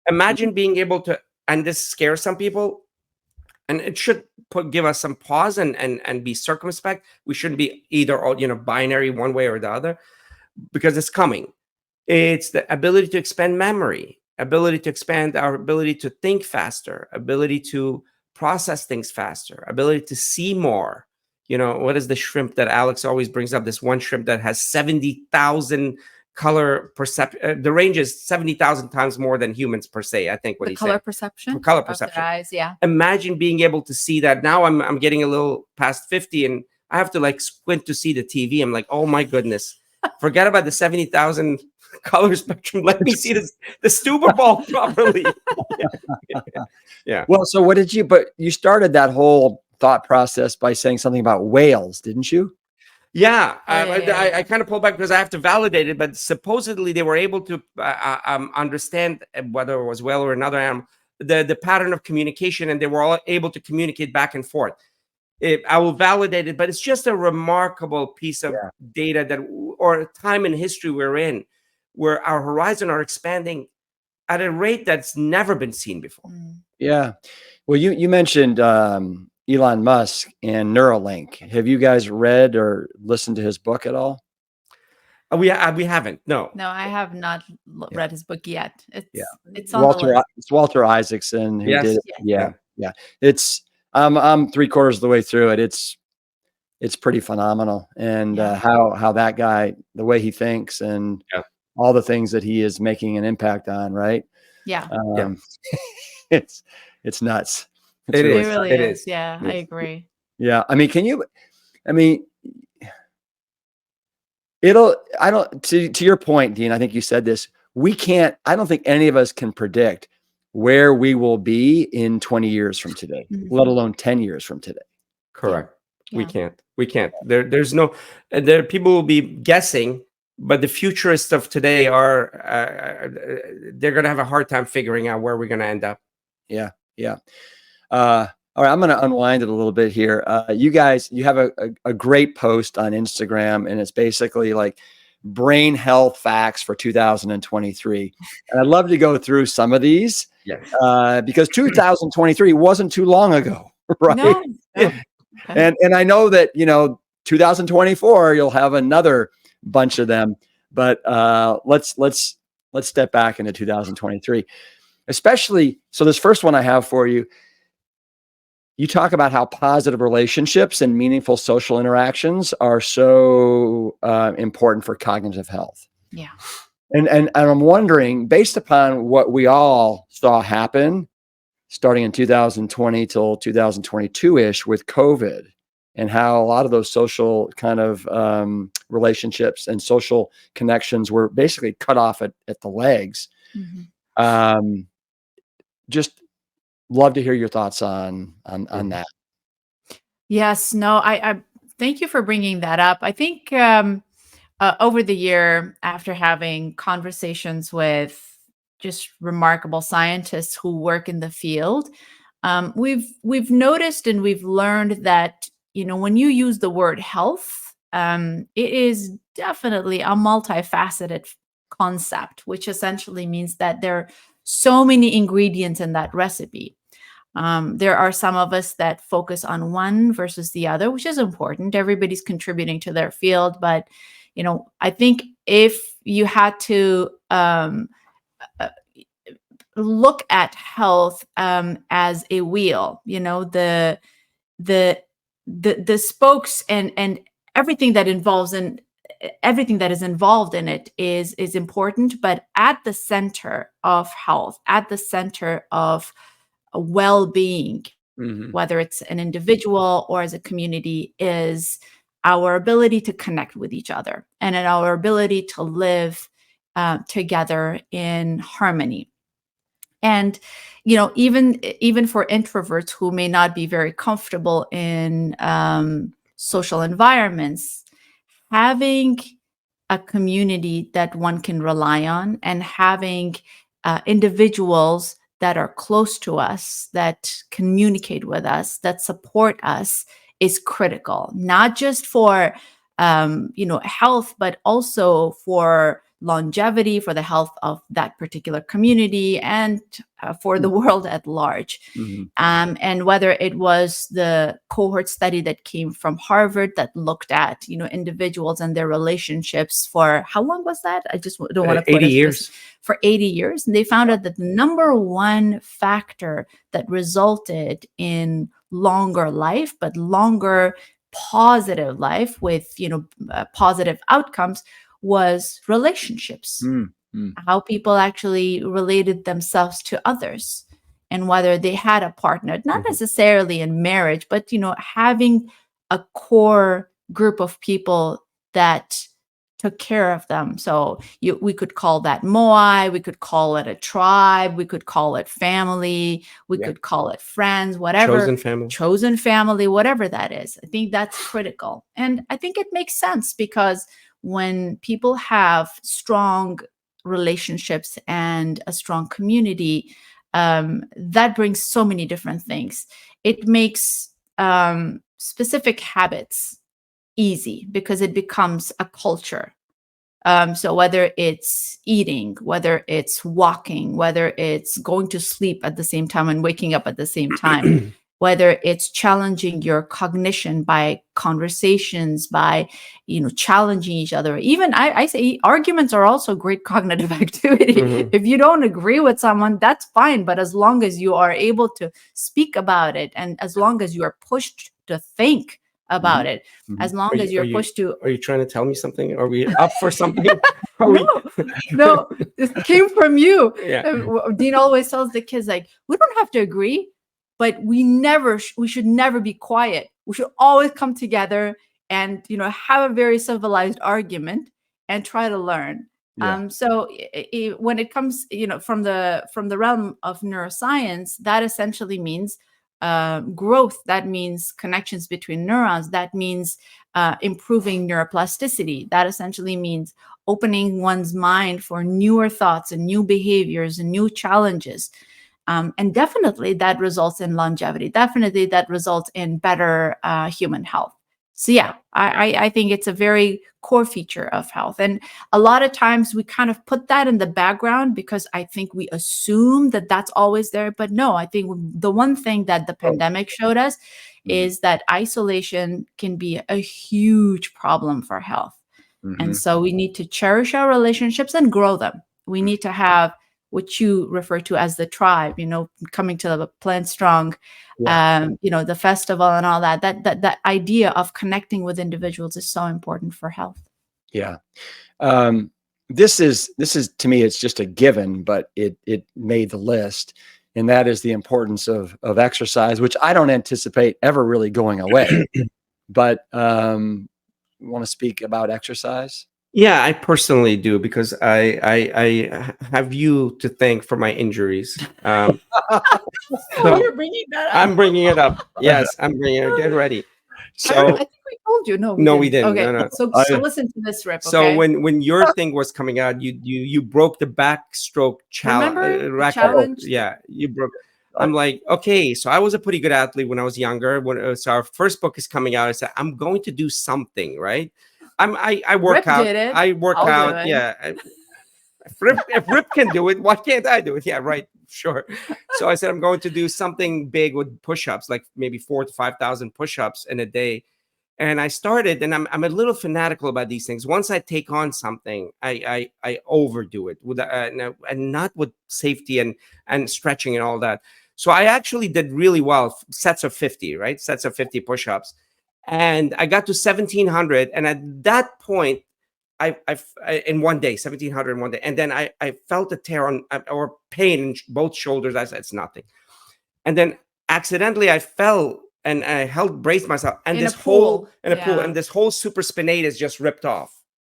Imagine being able to, and this scares some people, and it should give us some pause and be circumspect. We shouldn't be either binary one way or the other, because it's coming. It's the ability to expand memory, ability to expand our ability to think faster, ability to process things faster, ability to see more. What is the shrimp that Alex always brings up? This one shrimp that has 70,000 color perception. The range is 70,000 times more than humans per se, I think. Color perception? Color perception. Of their eyes, yeah. Imagine being able to see that. Now I'm getting a little past 50 and I have to squint to see the TV. I'm like, oh my goodness. Forget about the 70,000 color spectrum. Let me see the Stuber ball properly. Yeah. Well, so but you started that whole thought process by saying something about whales, didn't you? Yeah. I kind of pulled back because I have to validate it, but supposedly they were able to understand, whether it was whale or another animal, the pattern of communication, and they were all able to communicate back and forth. I will validate it, but it's just a remarkable piece of data or time in history we're in, where our horizon are expanding at a rate that's never been seen before. Yeah. Well, you mentioned Elon Musk and Neuralink. Have you guys read or listened to his book at all? We haven't. No, I have not read his book yet. It's on the list. It's Walter Isaacson who did it. Yeah. It's I'm 3/4 of the way through it. It's pretty phenomenal, and how that guy, the way he thinks, and all the things that he is making an impact on, right? Yeah. It's nuts. It really is. Yeah, I agree. Yeah. I mean, to your point, Dean, I think you said this, I don't think any of us can predict where we will be in 20 years from today, let alone 10 years from today. Correct. Yeah. We can't. There's no, people will be guessing, but the futurists of today they're going to have a hard time figuring out where we're going to end up. Yeah. All right, I'm going to unwind it a little bit here. You guys, you have a great post on Instagram, and it's basically like brain health facts for 2023. And I'd love to go through some of these, because 2023 wasn't too long ago, right? No. And I know that 2024 you'll have another bunch of them, but let's step back into 2023, especially. So this first one I have for you. You talk about how positive relationships and meaningful social interactions are so important for cognitive health. Yeah. And I'm wondering, based upon what we all saw happen starting in 2020 till 2022-ish with COVID, and how a lot of those social kind of relationships and social connections were basically cut off at the legs. Just love to hear your thoughts on that. Yes, no, I thank you for bringing that up. I think over the year, after having conversations with just remarkable scientists who work in the field, we've noticed and we've learned that when you use the word health, it is definitely a multifaceted concept, which essentially means that there are so many ingredients in that recipe. There are some of us that focus on one versus the other, which is important. Everybody's contributing to their field, but I think if you had to uh, look at health as a wheel, the spokes and everything that involves in everything that is involved in it is important, but at the center of health, at the center of well-being, whether it's an individual or as a community, is our ability to connect with each other and in our ability to live together in harmony. And even for introverts who may not be very comfortable in social environments, having a community that one can rely on and having individuals that are close to us, that communicate with us, that support us is critical, not just for health, but also for longevity, for the health of that particular community, and for the world at large. And whether it was the cohort study that came from Harvard that looked at individuals and their relationships for how long was that? I just don't want to put 80 years. For 80 years. And they found out that the number one factor that resulted in longer life, but longer positive life with positive outcomes, was relationships. How people actually related themselves to others, and whether they had a partner, not necessarily in marriage, but having a core group of people that took care of them. So we could call that Moai, we could call it a tribe, we could call it family, we could call it friends, whatever. Chosen family, whatever that is. I think that's critical. And I think it makes sense because when people have strong relationships and a strong community, that brings so many different things. It makes specific habits easy because it becomes a culture. So whether it's eating, whether it's walking, whether it's going to sleep at the same time and waking up at the same time, whether it's challenging your cognition by conversations, by challenging each other. Even I say arguments are also great cognitive activity. If you don't agree with someone, that's fine. But as long as you are able to speak about it, and as long as you are pushed to think about it, as long as you're pushed to. Are you trying to tell me something? Are we up for something? No, it came from you. Yeah. Dean always tells the kids, like, we don't have to agree, but we should never be quiet. We should always come together and have a very civilized argument and try to learn. So when it comes from the realm of neuroscience, that essentially means growth. That means connections between neurons. That means improving neuroplasticity. That essentially means opening one's mind for newer thoughts and new behaviors and new challenges. And definitely that results in longevity. Definitely that results in better human health. So yeah, I think it's a very core feature of health. And a lot of times we kind of put that in the background because I think we assume that that's always there. But no, I think the one thing that the pandemic showed us is that isolation can be a huge problem for health. And so we need to cherish our relationships and grow them. We need to have what you refer to as the tribe, coming to the Plant Strong, the festival and all that. That idea of connecting with individuals is so important for health. Yeah. This is to me, it's just a given, but it made the list. And that is the importance of exercise, which I don't anticipate ever really going away. But want to speak about exercise? Yeah, I personally do because I have you to thank for my injuries. So you're bringing that up. I'm bringing it up. Yes, I'm bringing it. Get ready. So I think we told you. No, we didn't. Okay, No. so I- listen to this, Rip. So Okay, when your thing was coming out, you broke the backstroke remember the record. challenge? Yeah, you broke. I- I'm like, okay, so I was a pretty good athlete when I was younger. So our first book is coming out. I said, I'm going to do something, right? I work Rip out. did it. I work I'll do out. it. Yeah. If Rip can do it, why can't I do it? Yeah, right. Sure. So I said, I'm going to do something big with push-ups, like maybe 4,000 to 5,000 push-ups in a day. And I started, and I'm a little fanatical about these things. Once I take on something, I overdo it with and not with safety and stretching and all that. So I actually did really well, sets of 50, right? Sets of 50 push-ups, and I got to 1,700. And at that point, I in one day, 1,700 in one day, and then I felt a tear on or pain in both shoulders. I said it's nothing, and then accidentally I fell and I braced myself, and In a this whole pool. in a pool, Yeah. and this whole supraspinatus just ripped off.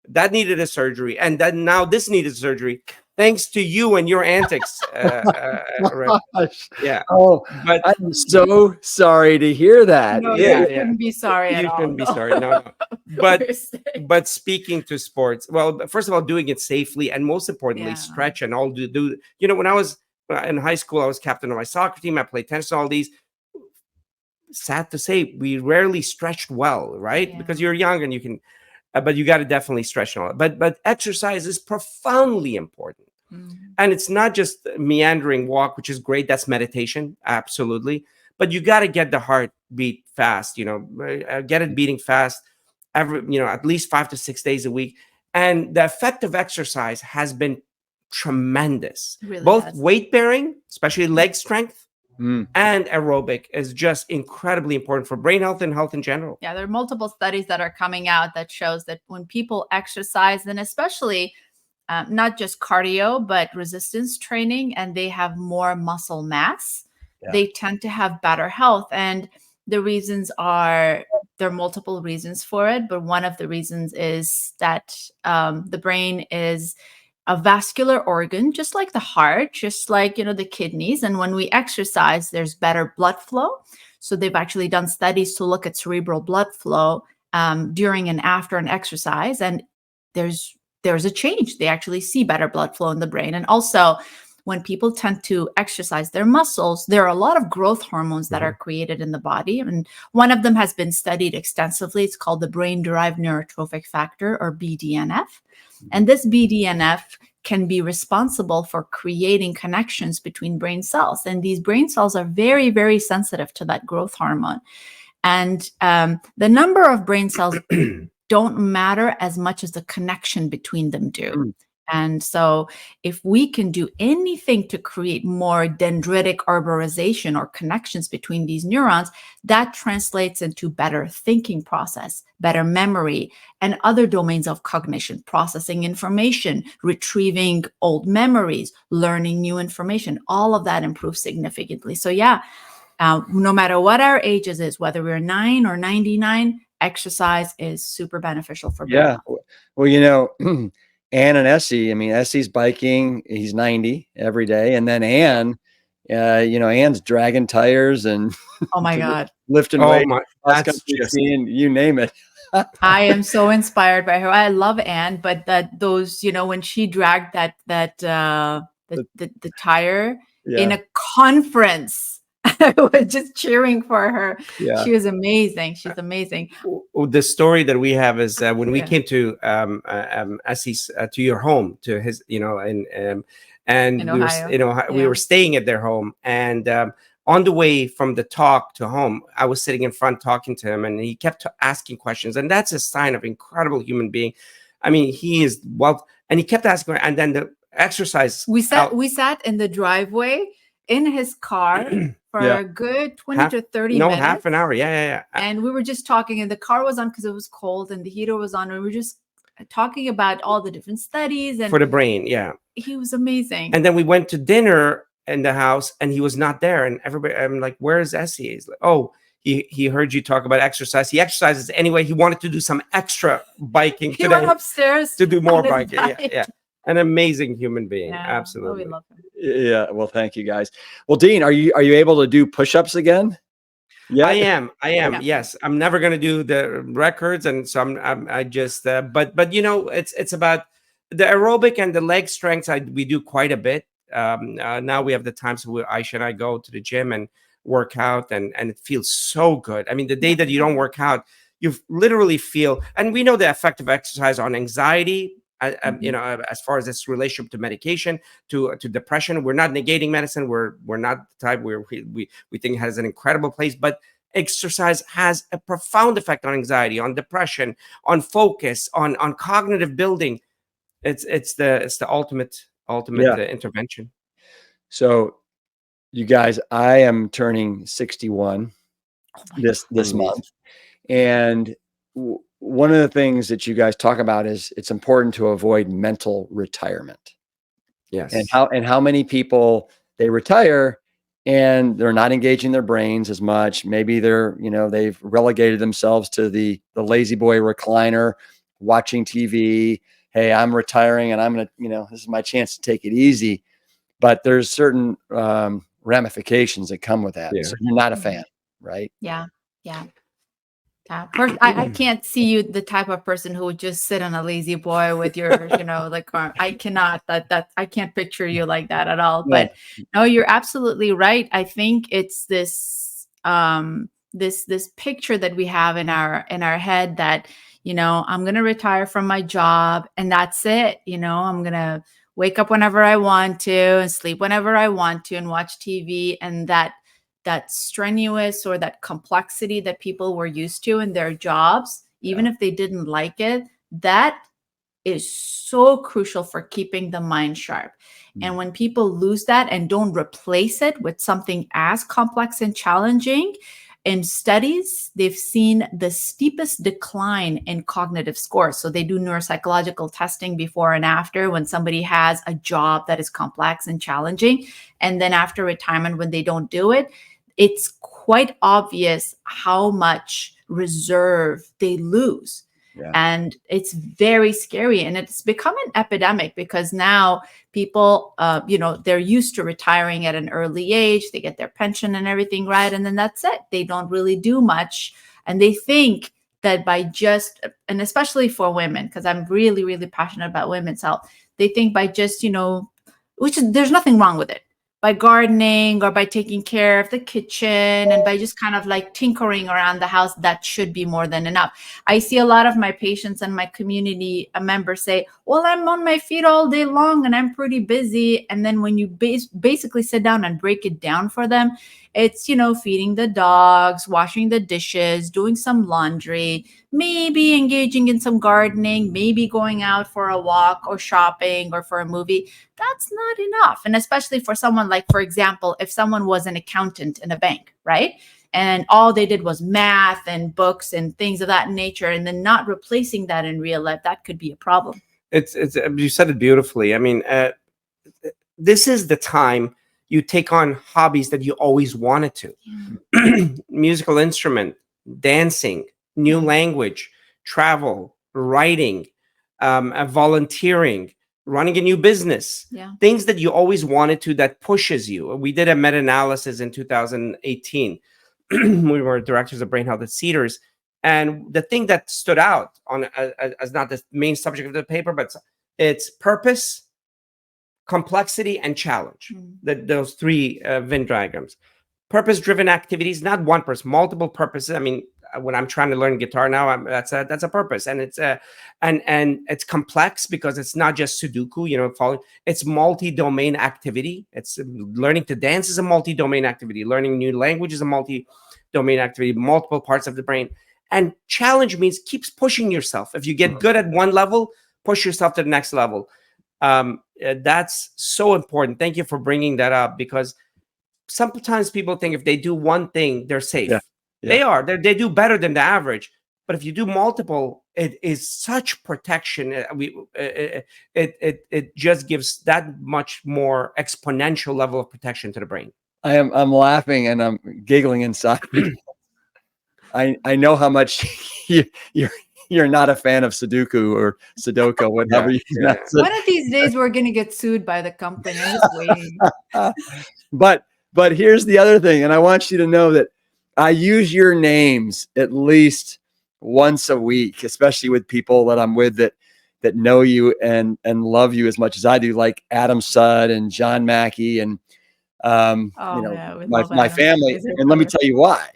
That needed a surgery, and then now this needed surgery, thanks to you and your antics. Rick. Gosh. Yeah, Oh, but I'm so sorry to hear that. No, Yeah, you yeah. shouldn't be sorry at you all. shouldn't be No. sorry. No. But We're safe. but speaking to sports, well, first of all, doing it safely, and most importantly, Yeah. stretch and all do. You know, when I was in high school, I was captain of my soccer team. I played tennis, all these. Sad to say, we rarely stretched well, right? Yeah. Because you're young and you can, but you got to definitely stretch and all that. But exercise is profoundly important. Mhm. And it's not just meandering walk, which is great. That's meditation, absolutely. But you got to get the heart beat fast. Get it beating fast. At least 5 to 6 days a week. And the effect of exercise has been tremendous. It really Both has. weight bearing, especially leg strength, Mm. and aerobic is just incredibly important for brain health and health in general. Yeah, there are multiple studies that are coming out that shows that when people exercise, and especially not just cardio, but resistance training, and they have more muscle mass, Yeah. they tend to have better health. And the reasons there are multiple reasons for it, but one of the reasons is that the brain is a vascular organ, just like the heart, just like, the kidneys. And when we exercise, there's better blood flow. So they've actually done studies to look at cerebral blood flow during and after an exercise. And there's a change. They actually see better blood flow in the brain. And also, when people tend to exercise their muscles, there are a lot of growth hormones that are created in the body. And one of them has been studied extensively. It's called the brain-derived neurotrophic factor, or BDNF. And this BDNF can be responsible for creating connections between brain cells. And these brain cells are very, very sensitive to that growth hormone. And the number of brain cells don't matter as much as the connection between them do. Mm. And so if we can do anything to create more dendritic arborization or connections between these neurons, that translates into better thinking process, better memory, and other domains of cognition, processing information, retrieving old memories, learning new information. All of that improves significantly. So yeah, no matter what our ages is, whether we're 9 or 99, exercise is super beneficial for brain Yeah. health. Well, Ann and Essie, Essie's biking, he's 90 every day. And then Ann, Ann's dragging tires and Oh my God. lifting Oh weights, my, cross that's country just skiing, you name it. I am so inspired by her. I love Anne, but those, when she dragged the tire in Yeah. a conference, I was just cheering for her. Yeah. She was amazing. She's amazing. the story that we have is when we Yeah. came to Essie's to your home, to his, and In we were, Ohio. we Yeah. were staying at their home, and on the way from the talk to home, I was sitting in front talking to him, and he kept asking questions, and that's a sign of incredible human being. I mean, he is and he kept asking, and then the exercise. We sat in the driveway in his car for Yeah. a good 20 to 30 minutes. Half an hour. Yeah. And we were just talking, and the car was on because it was cold and the heater was on. And we were just talking about all the different studies and for the brain. Yeah. he was amazing. And then we went to dinner in the house, and he was not there. And everybody, I'm like, "Where is Essie?" He's like, "Oh, he heard you talk about exercise. He exercises anyway. He wanted to do some extra biking He today went upstairs to do more on his biking." bike. Yeah. An amazing human being. Yeah. Absolutely. Oh, we love him. Yeah. Well, thank you guys. Well, Dean, are you able to do push-ups again? Yeah. I am. Yeah. Yes, I'm never going to do the records, and so I just. But it's about the aerobic and the leg strength. We do quite a bit. Now we have the times where Aisha and I go to the gym and work out, and it feels so good. I mean, the day that you don't work out, you literally feel, and we know the effect of exercise on anxiety. As far as its relationship to medication, to depression, we're not negating medicine. We're not the type where we think it has an incredible place, but exercise has a profound effect on anxiety, on depression, on focus, on cognitive building. It's the ultimate Yeah. intervention. So you guys, I am turning 61 this Amazing. month. And one of the things that you guys talk about is it's important to avoid mental retirement. Yes. And how many people they retire and they're not engaging their brains as much. Maybe they've relegated themselves to the lazy boy recliner, watching TV. Hey, I'm retiring and I'm going to, this is my chance to take it easy. But there's certain ramifications that come with that. Yeah. So you're not a fan, right? Yeah. I can't see you the type of person who would just sit on a lazy boy with your, I cannot, that I can't picture you like that at all. Yeah. But no, you're absolutely right. I think it's this, this picture that we have in our head that, I'm going to retire from my job and that's it. I'm going to wake up whenever I want to and sleep whenever I want to and watch TV, and that strenuous or that complexity that people were used to in their jobs, even if they didn't like it, that is so crucial for keeping the mind sharp. And when people lose that and don't replace it with something as complex and challenging, in studies, they've seen the steepest decline in cognitive scores. So they do neuropsychological testing before and after when somebody has a job that is complex and challenging. And then after retirement, when they don't do it, it's quite obvious how much reserve they lose. Yeah. And it's very scary. And it's become an epidemic because now people, they're used to retiring at an early age. They get their pension and everything right. And then that's it. They don't really do much. And they think that by just, and especially for women, because I'm really, really passionate about women's health, they think by just, there's nothing wrong with it. By gardening or by taking care of the kitchen and by just kind of like tinkering around the house, that should be more than enough. I see a lot of my patients and my community members say, well, I'm on my feet all day long and I'm pretty busy. And then when you basically sit down and break it down for them, it's, feeding the dogs, washing the dishes, doing some laundry, maybe engaging in some gardening, maybe going out for a walk or shopping or for a movie. That's not enough. And especially for someone like, for example, if someone was an accountant in a bank, right? And all they did was math and books and things of that nature, and then not replacing that in real life, that could be a problem. It's you said it beautifully. I mean, this is the time you take on hobbies that you always wanted to. Yeah. Musical instrument, dancing, new language, travel, writing, volunteering, running a new business, things that you always wanted to, that pushes you. We did a meta-analysis in 2018. We were directors of brain health at Cedars. And the thing that stood out on as not the main subject of the paper, but it's purpose, complexity, and challenge. Those three Venn diagrams. Purpose-driven activities, not one person, multiple purposes. I mean, when I'm trying to learn guitar now, that's a purpose, and it's and it's complex because it's not just Sudoku, following. It's multi-domain activity. It's learning to dance is a multi-domain activity. Learning new language is a multi-domain activity. Multiple parts of the brain. And challenge means keeps pushing yourself. If you get good at one level, push yourself to the next level. That's so important. Thank you for bringing that up, because sometimes people think if they do one thing, they're safe. Yeah. They are. They do better than the average. But if you do multiple, it is such protection. It just gives that much more exponential level of protection to the brain. I'm laughing and I'm giggling inside. I know how much you're not a fan of Sudoku or Sudoku, whatever. Yeah. One of these days we're going to get sued by the company. I'm just waiting. But here's the other thing, and I want you to know that I use your names at least once a week, especially with people that I'm with that know you and love you as much as I do, like Adam Sudd and John Mackey and Oh yeah, we love my Adam. family. He's a And let me brother. tell you why.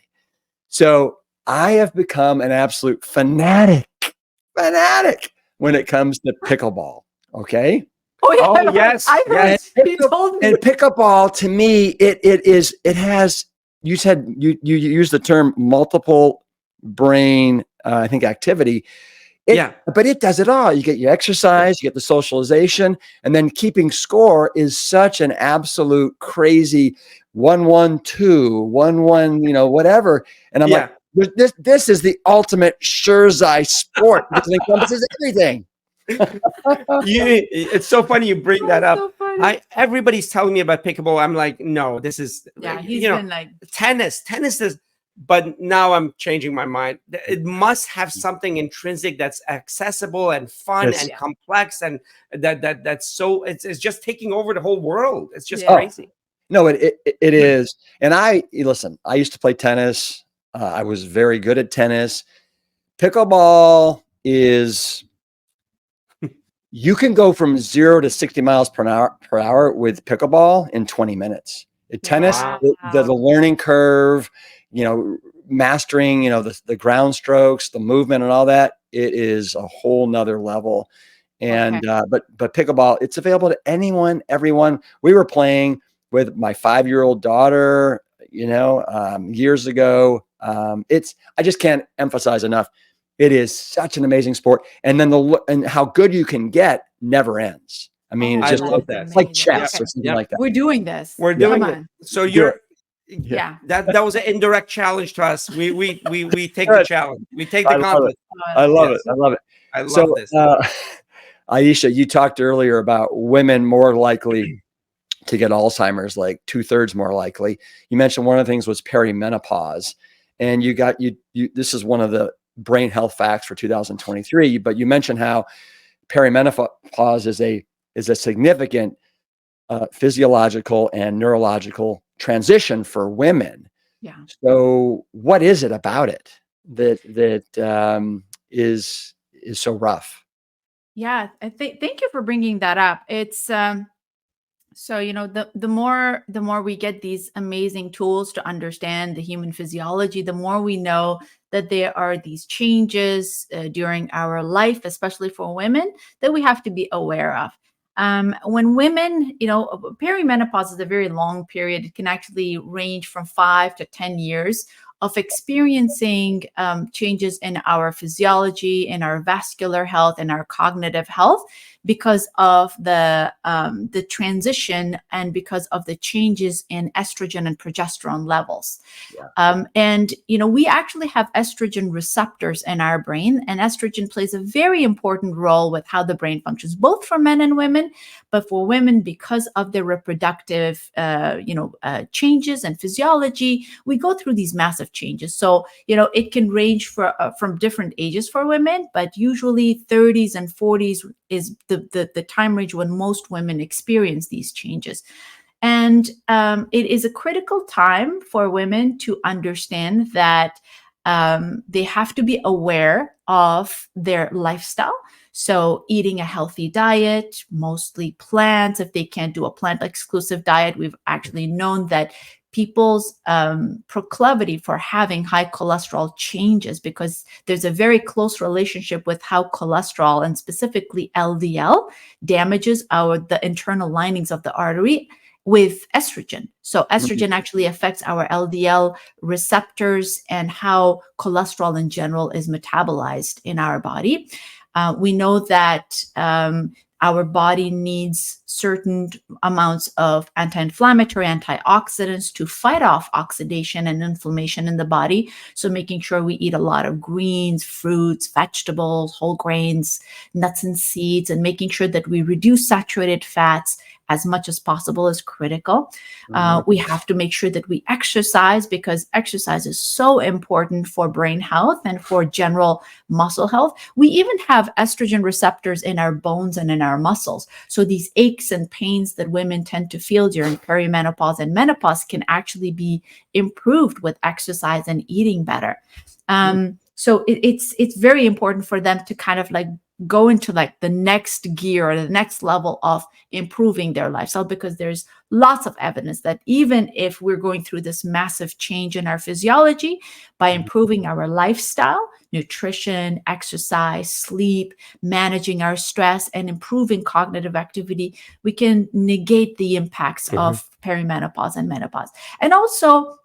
So I have become an absolute fanatic when it comes to pickleball. Okay. Oh yeah, Oh, yes, I heard. yes. He told me. And pickleball to me, it has, you said you use the term multiple brain, I think activity. Yeah. But it does it all. You get your exercise, you get the socialization, and then keeping score is such an absolute crazy 1-1-2, 1-1, whatever. And I'm Yeah. like, this is the ultimate Sherzai sport because it encompasses everything. It's so funny you bring that That's up. so funny. Everybody's telling me about pickleball. I'm like, no, this is, Yeah, he's been like, tennis is, but now I'm changing my mind. It must have something intrinsic that's accessible and fun Yes. and complex, and that's so it's just taking over the whole world. It's just Yeah. crazy. No, it is. And listen, I used to play tennis. I was very good at tennis. Pickleball is, you can go from 0 to 60 miles per hour with pickleball in 20 minutes. Tennis, wow. the learning curve, mastering, the ground strokes, the movement and all that, it is a whole nother level. And, but pickleball, it's available to anyone, everyone. We were playing with my 5-year-old daughter, years ago. I just can't emphasize enough. It is such an amazing sport. And then and how good you can get never ends. I mean, it's I just love that. it's like Amazing. chess Okay. or something like that. We're doing this. We're Come doing it. on. So Do you're it. Yeah. that was an indirect challenge to us. We take the Good. challenge. We take the I love conflict. it. I love Yes. it. I love it. I love So, this. Ayesha, you talked earlier about women more likely to get Alzheimer's, like 2/3 more likely. You mentioned one of the things was perimenopause, and you this is one of the brain health facts for 2023. But you mentioned how perimenopause is a significant physiological and neurological transition for women. Yeah. So, what is it about it that is so rough? Yeah. Thank you for bringing that up. It's so the more we get these amazing tools to understand the human physiology, the more we know that there are these changes during our life, especially for women, that we have to be aware of. When women, perimenopause is a very long period. It can actually range from 5 to 10 years of experiencing changes in our physiology, in our vascular health, and our cognitive health, because of the transition and because of the changes in estrogen and progesterone levels. Yeah. And we actually have estrogen receptors in our brain, and estrogen plays a very important role with how the brain functions, both for men and women. But for women, because of their reproductive changes and physiology, we go through these massive changes. So it can range from different ages for women, but usually 30s and 40s is the time range when most women experience these changes. And it is a critical time for women to understand that they have to be aware of their lifestyle. So eating a healthy diet, mostly plants. If they can't do a plant-exclusive diet, we've actually known that people's proclivity for having high cholesterol changes because there's a very close relationship with how cholesterol, and specifically LDL, damages the internal linings of the artery with estrogen. So estrogen actually affects our LDL receptors and how cholesterol in general is metabolized in our body. We know that our body needs certain amounts of anti-inflammatory, antioxidants to fight off oxidation and inflammation in the body. So making sure we eat a lot of greens, fruits, vegetables, whole grains, nuts and seeds, and making sure that we reduce saturated fats as much as possible is critical. We have to make sure that we exercise, because exercise is so important for brain health and for general muscle health. We even have estrogen receptors in our bones and in our muscles. So these ache aches and pains that women tend to feel during perimenopause and menopause can actually be improved with exercise and eating better. So it's very important for them to kind of like go into like the next gear or the next level of improving their lifestyle, because there's lots of evidence that even if we're going through this massive change in our physiology, by improving our lifestyle, nutrition, exercise, sleep, managing our stress, and improving cognitive activity, we can negate the impacts of perimenopause and menopause. And also,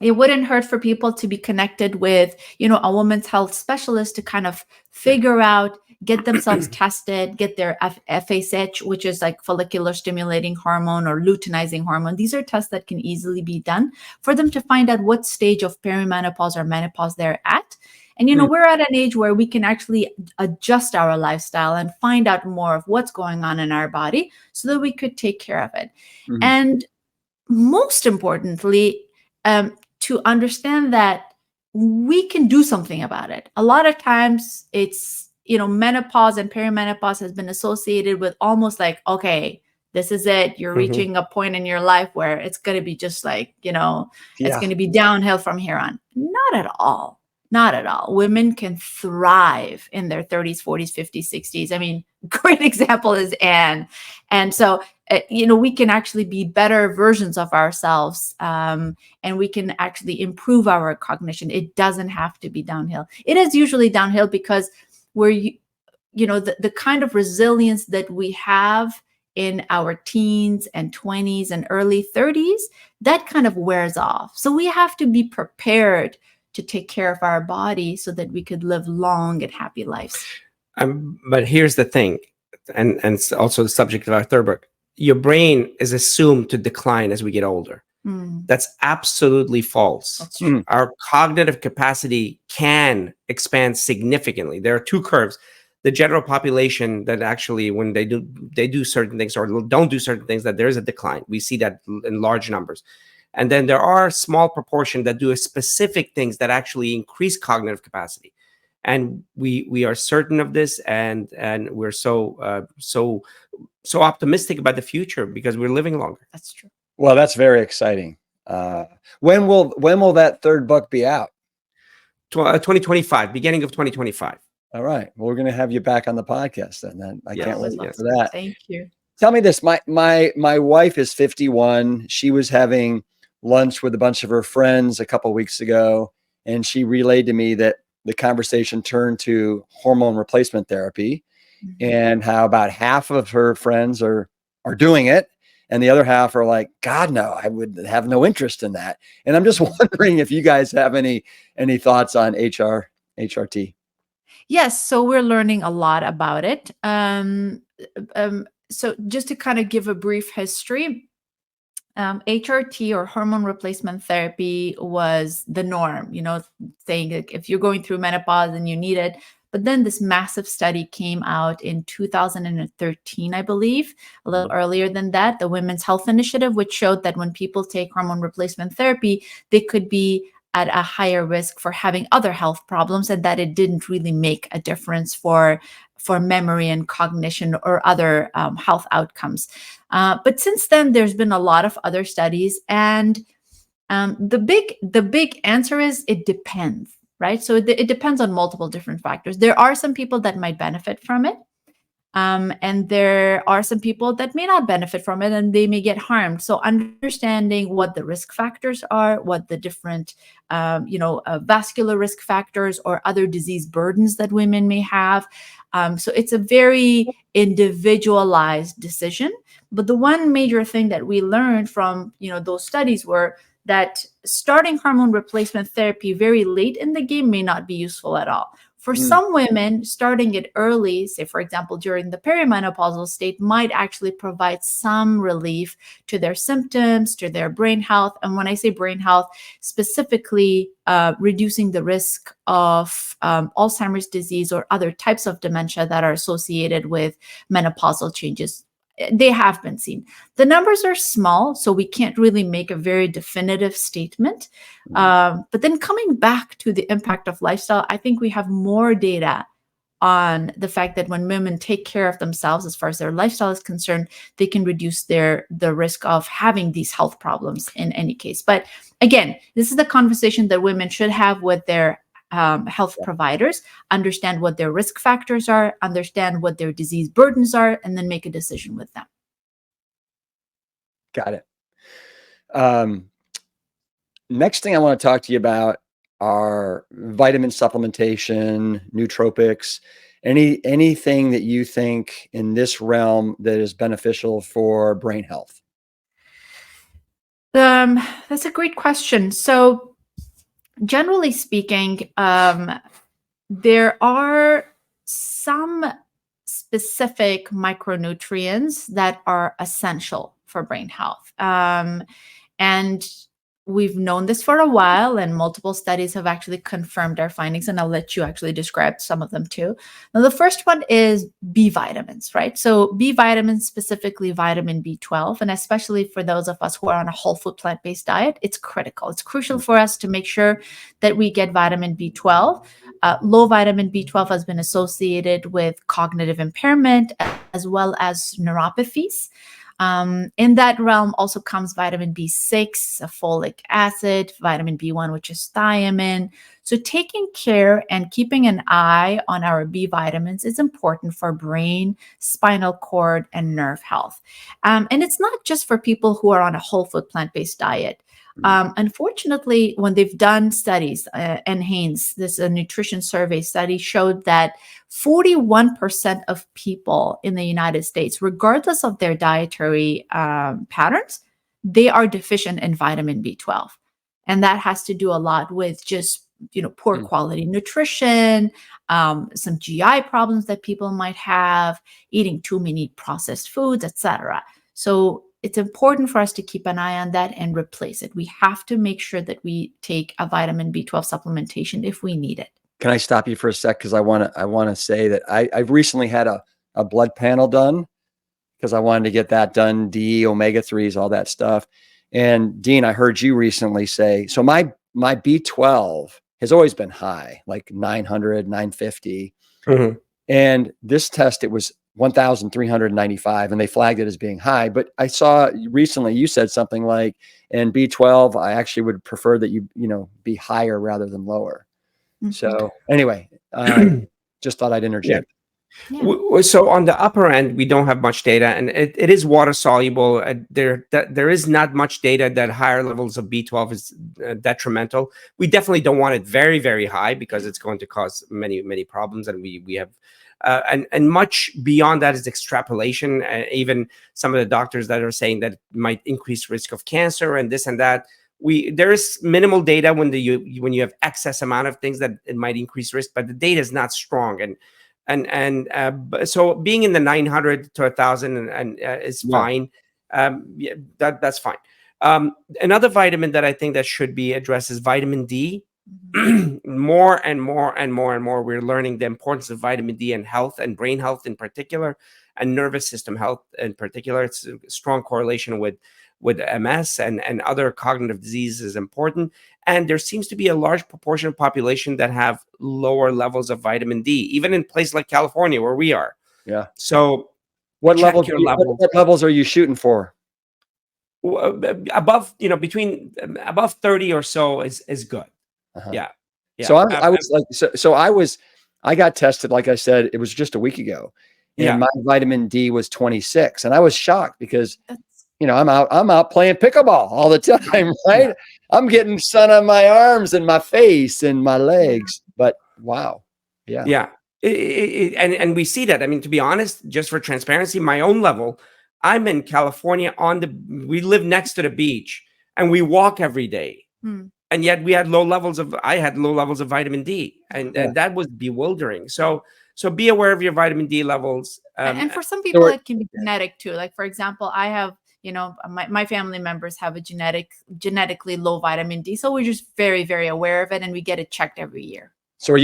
it wouldn't hurt for people to be connected with, a women's health specialist to kind of figure out, get themselves tested, get their FSH, which is like follicular stimulating hormone or luteinizing hormone. These are tests that can easily be done for them to find out what stage of perimenopause or menopause they're at. And, we're at an age where we can actually adjust our lifestyle and find out more of what's going on in our body so that we could take care of it. And most importantly, to understand that we can do something about it. A lot of times it's, menopause and perimenopause has been associated with almost like, okay, this is it. You're reaching a point in your life where it's going to be just like, it's going to be downhill from here on. Not at all. Not at all. Women can thrive in their 30s, 40s, 50s, 60s. I mean, great example is Anne. And so, we can actually be better versions of ourselves, and we can actually improve our cognition. It doesn't have to be downhill. It is usually downhill because we're, the kind of resilience that we have in our teens and 20s and early 30s, that kind of wears off. So we have to be prepared to take care of our body so that we could live long and happy lives. But here's the thing, and it's also the subject of our third book. Your brain is assumed to decline as we get older. That's absolutely false. That's true. Our cognitive capacity can expand significantly. There are two curves. The general population that actually, when they do certain things or don't do certain things, that there is a decline. We see that in large numbers. And then there are a small proportion that do specific things that actually increase cognitive capacity. And we are certain of this, and we're so optimistic about the future because we're living longer. That's true. Well, that's very exciting. When will that third book be out? 2025, beginning of 2025. All right. Well, we're going to have you back on the podcast then. I can't wait for that. Thank you. Tell me this. My wife is 51. She was having lunch with a bunch of her friends a couple of weeks ago, and she relayed to me that the conversation turned to hormone replacement therapy and how about half of her friends are doing it. And the other half are like, God, no, I would have no interest in that. And I'm just wondering if you guys have any thoughts on HRT. Yes. So we're learning a lot about it. So just to kind of give a brief history, HRT or hormone replacement therapy was the norm, saying that if you're going through menopause and you need it. But then this massive study came out in 2013, I believe, a little earlier than that, the Women's Health Initiative, which showed that when people take hormone replacement therapy, they could be at a higher risk for having other health problems, and that it didn't really make a difference for memory and cognition or other health outcomes. But since then, there's been a lot of other studies, and the big answer is it depends, right? So it depends on multiple different factors. There are some people that might benefit from it, and there are some people that may not benefit from it, and they may get harmed. So understanding what the risk factors are, what the different vascular risk factors or other disease burdens that women may have. So it's a very individualized decision. But the one major thing that we learned from those studies were that starting hormone replacement therapy very late in the game may not be useful at all. For some women, starting it early, say, for example, during the perimenopausal state, might actually provide some relief to their symptoms, to their brain health. And when I say brain health, specifically reducing the risk of Alzheimer's disease or other types of dementia that are associated with menopausal changes. They have been seen. The numbers are small, so we can't really make a very definitive statement. But then coming back to the impact of lifestyle, I think we have more data on the fact that when women take care of themselves as far as their lifestyle is concerned, they can reduce the risk of having these health problems in any case. But again, this is the conversation that women should have with their health providers, understand what their risk factors are, understand what their disease burdens are, and then make a decision with them. Got it. Next thing I want to talk to you about are vitamin supplementation, nootropics, anything that you think in this realm that is beneficial for brain health. That's a great question. So generally speaking, there are some specific micronutrients that are essential for brain health. And we've known this for a while, and multiple studies have actually confirmed our findings, and I'll let you actually describe some of them too. Now, the first one is B vitamins, right? So B vitamins, specifically vitamin B12, and especially for those of us who are on a whole food plant-based diet, it's critical. It's crucial for us to make sure that we get vitamin B12. Low vitamin B12 has been associated with cognitive impairment as well as neuropathies. In that realm also comes vitamin B6, folic acid, vitamin B1, which is thiamine. So taking care and keeping an eye on our B vitamins is important for brain, spinal cord, and nerve health. And it's not just for people who are on a whole food plant-based diet. Unfortunately, when they've done studies, NHANES, this nutrition survey study, showed that 41% of people in the United States, regardless of their dietary patterns, they are deficient in vitamin B12. And that has to do a lot with just, poor quality nutrition, some GI problems that people might have, eating too many processed foods, etc. So it's important for us to keep an eye on that and replace it. We have to make sure that we take a vitamin B12 supplementation if we need it. Can I stop you for a sec? Because I want to say that I've recently had a blood panel done because I wanted to get that done, D, omega-3s, all that stuff. And Dean, I heard you recently say, so my B12 has always been high, like 900, 950. Mm-hmm. And this test, it was 1,395, and they flagged it as being high. But I saw recently you said something like, in B12, I actually would prefer that you be higher rather than lower. Mm-hmm. So anyway, just thought I'd interject. Yeah. So on the upper end, we don't have much data, and it is water soluble. There is not much data that higher levels of B12 is detrimental. We definitely don't want it very, very high because it's going to cause many, many problems, and we have. And much beyond that is extrapolation. Even some of the doctors that are saying that it might increase risk of cancer and this and that. There is minimal data when you have excess amount of things that it might increase risk, but the data is not strong. So being in the 900 to 1,000 is fine. That's fine. Another vitamin that I think that should be addressed is vitamin D. More and more, we're learning the importance of vitamin D and health, and brain health in particular, and nervous system health in particular. It's a strong correlation with MS and other cognitive diseases is important. And there seems to be a large proportion of population that have lower levels of vitamin D, even in places like California where we are. Yeah. So what levels are you shooting for? Above, between above 30 or so is good. Uh-huh. Yeah. So I got tested, like I said, it was just a week ago, and my vitamin D was 26, and I was shocked because I'm out playing pickleball all the time, right? Yeah. I'm getting sun on my arms and my face and my legs, but wow. Yeah. And we see that. I mean, to be honest, just for transparency, my own level, I'm in California we live next to the beach and we walk every day. And yet I had low levels of vitamin D, and that was bewildering. So be aware of your vitamin D levels. And for some people, it can be genetic too. Like, for example, I have, my family members have a genetically low vitamin D. So we're just very, very aware of it, and we get it checked every year. So are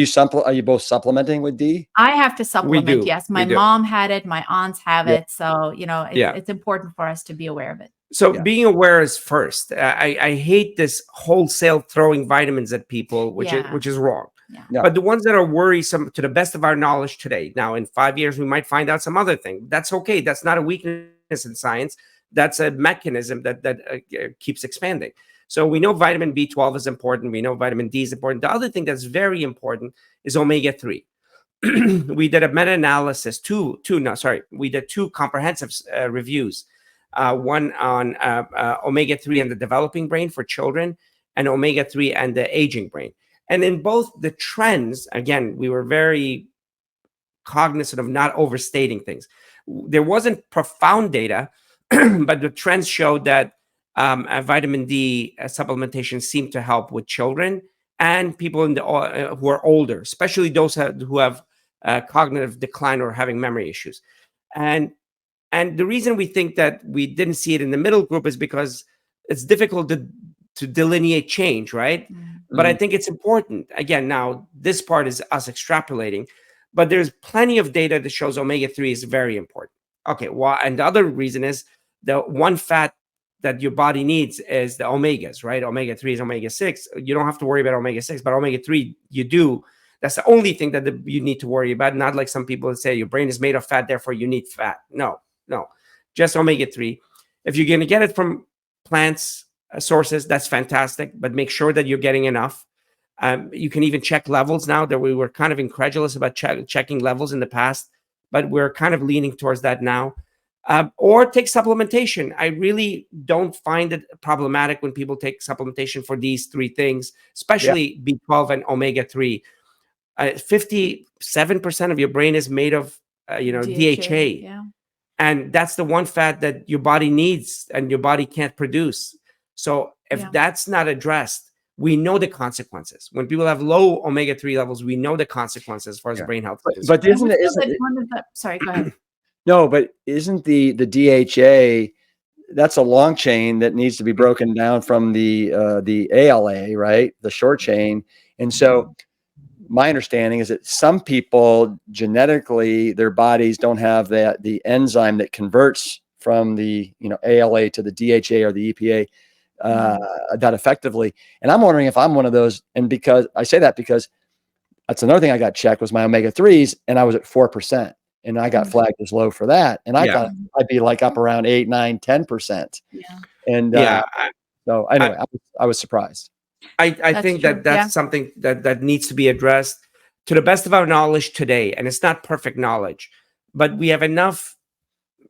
you both supplementing with D? I have to supplement. Yes. My mom had it. My aunts have it. So, it's important for us to be aware of it. So being aware is first. I hate this wholesale throwing vitamins at people, which is wrong. Yeah. Yeah. But the ones that are worrisome, to the best of our knowledge today, now in 5 years, we might find out some other thing. That's okay. That's not a weakness in science. That's a mechanism that keeps expanding. So we know vitamin B12 is important. We know vitamin D is important. The other thing that's very important is omega-3. We did a meta-analysis, we did two comprehensive reviews, one on omega-3 and the developing brain for children, and omega-3 and the aging brain. And in both the trends, again, we were very cognizant of not overstating things. There wasn't profound data, but the trends showed that vitamin D supplementation seemed to help with children and people in the who are older, especially those who have cognitive decline or having memory issues. And the reason we think that we didn't see it in the middle group is because it's difficult to delineate change, right? But I think it's important. Again, now this part is us extrapolating, but there's plenty of data that shows omega-3 is very important. Okay, well, and the other reason is the one fat that your body needs is the omegas, right? Omega-3 is omega-6. You don't have to worry about omega-6, but omega-3 you do. That's the only thing that you need to worry about. Not like some people that say your brain is made of fat, therefore you need fat. No, just omega-3. If you're going to get it from plants sources, that's fantastic, but make sure that you're getting enough. You can even check levels now. That we were kind of incredulous about checking levels in the past, but we're kind of leaning towards that now. Or take supplementation. I really don't find it problematic when people take supplementation for these three things, especially B12 and omega-3. 57% of your brain is made of, DHA. Yeah. And that's the one fat that your body needs and your body can't produce. So if that's not addressed, we know the consequences. When people have low omega-3 levels, we know the consequences as far as brain health. But isn't sorry, go ahead. No, but isn't the DHA, that's a long chain that needs to be broken down from the ALA, right? The short chain. And so my understanding is that some people genetically, their bodies don't have the enzyme that converts from the ALA to the DHA or the EPA that effectively. And I'm wondering if I'm one of those. And because I say that because that's another thing I got checked was my omega-3s, and I was at 4%. And I got flagged as low for that. And I thought I'd be like up around 8, 9, 10%. Yeah. And so anyway, I was surprised. I think that's something that needs to be addressed to the best of our knowledge today. And it's not perfect knowledge, but we have enough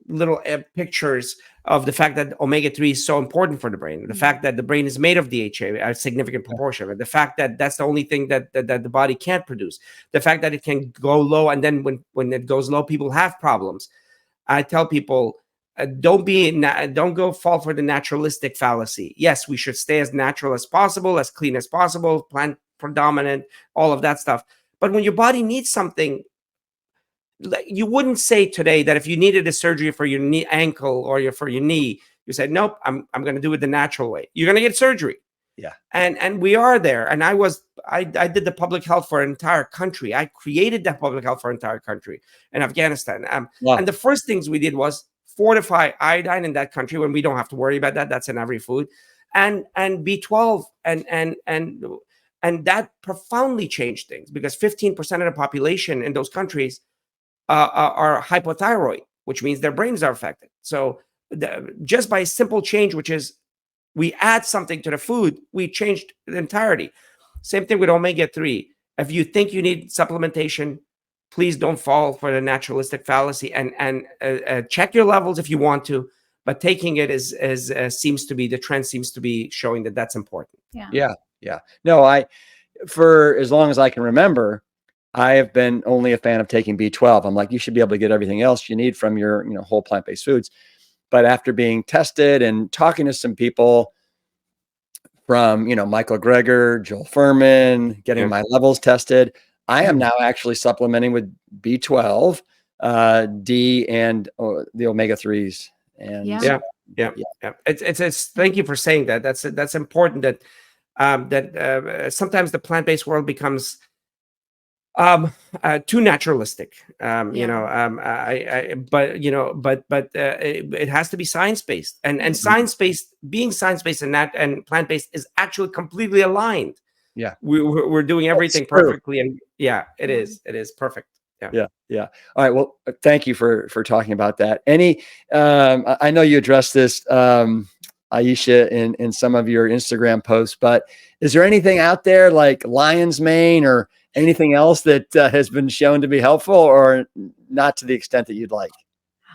little pictures of the fact that omega-3 is so important for the brain, the fact that the brain is made of DHA, a significant proportion of it, the fact that that's the only thing that the body can't produce, the fact that it can go low, and then when it goes low, people have problems. I tell people, don't go fall for the naturalistic fallacy. Yes, we should stay as natural as possible, as clean as possible, plant predominant, all of that stuff. But when your body needs something, you wouldn't say today that if you needed a surgery for your knee, ankle, or for your knee, you said, nope, I'm going to do it the natural way. You're going to get surgery. Yeah. And we are there. And I did the public health for an entire country. I created that public health for an entire country in Afghanistan. And the first things we did was fortify iodine in that country when we don't have to worry about that. That's in every food. And B12 and that profoundly changed things, because 15% of the population in those countries are hypothyroid, which means their brains are affected. So just by a simple change, which is we add something to the food, we changed the entirety. Same thing with omega-3. If you think you need supplementation, please don't fall for the naturalistic fallacy, and check your levels if you want to. But taking it seems to be the trend, seems to be showing that that's important. Yeah. No, for as long as I can remember, I have been only a fan of taking B12. I'm like, you should be able to get everything else you need from your whole plant-based foods. But after being tested and talking to some people from, Michael Greger, Joel Furman, getting my levels tested, I am now actually supplementing with B12, D, and the omega-3s. And yeah. It's thank you for saying that. That's important. That sometimes the plant-based world becomes too naturalistic. But it has to be science-based, and science-based, being science-based and plant-based is actually completely aligned. Yeah. we're doing everything perfectly, and it is perfect. Yeah. All right. Well, thank you for talking about that. Any, I know you addressed this, Ayesha, in some of your Instagram posts, but is there anything out there like lion's mane or anything else that has been shown to be helpful, or not to the extent that you'd like?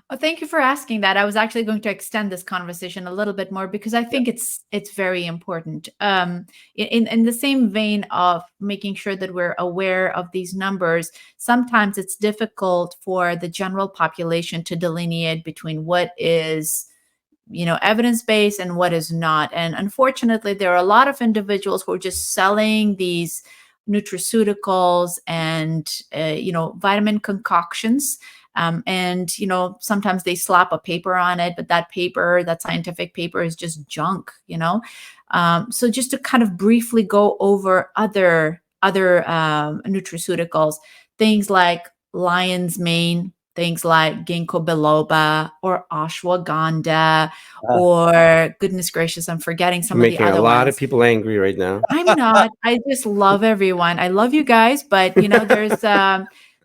Well, thank you for asking that. I was actually going to extend this conversation a little bit more because I think it's very important. In the same vein of making sure that we're aware of these numbers, sometimes it's difficult for the general population to delineate between what is evidence-based and what is not. And unfortunately, there are a lot of individuals who are just selling these nutraceuticals and vitamin concoctions. And sometimes they slap a paper on it, but that scientific paper is just junk. So just to kind of briefly go over other nutraceuticals, things like lion's mane, things like ginkgo biloba or ashwagandha, or goodness gracious, I'm forgetting some of the other ones. Making a lot of people angry right now. I'm not. I just love everyone. I love you guys, but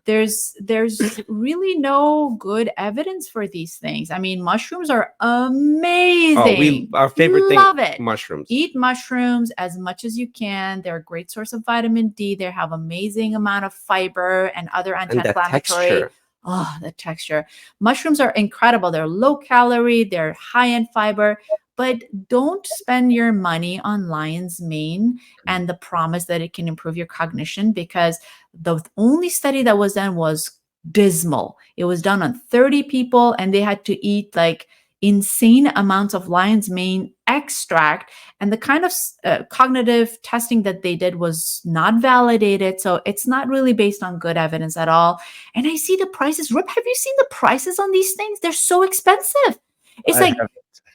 there's really no good evidence for these things. I mean, mushrooms are amazing. Our favorite Love thing, it. mushrooms. Eat mushrooms as much as you can. They're a great source of vitamin D. They have amazing amount of fiber and other anti-inflammatory. Oh, the texture. Mushrooms are incredible. They're low calorie, they're high in fiber, but don't spend your money on lion's mane and the promise that it can improve your cognition, because the only study that was done was dismal. It was done on 30 people and they had to eat like insane amounts of lion's mane extract, and the kind of cognitive testing that they did was not validated. So it's not really based on good evidence at all. And I see the prices. Rip, have you seen the prices on these things? They're so expensive. It's like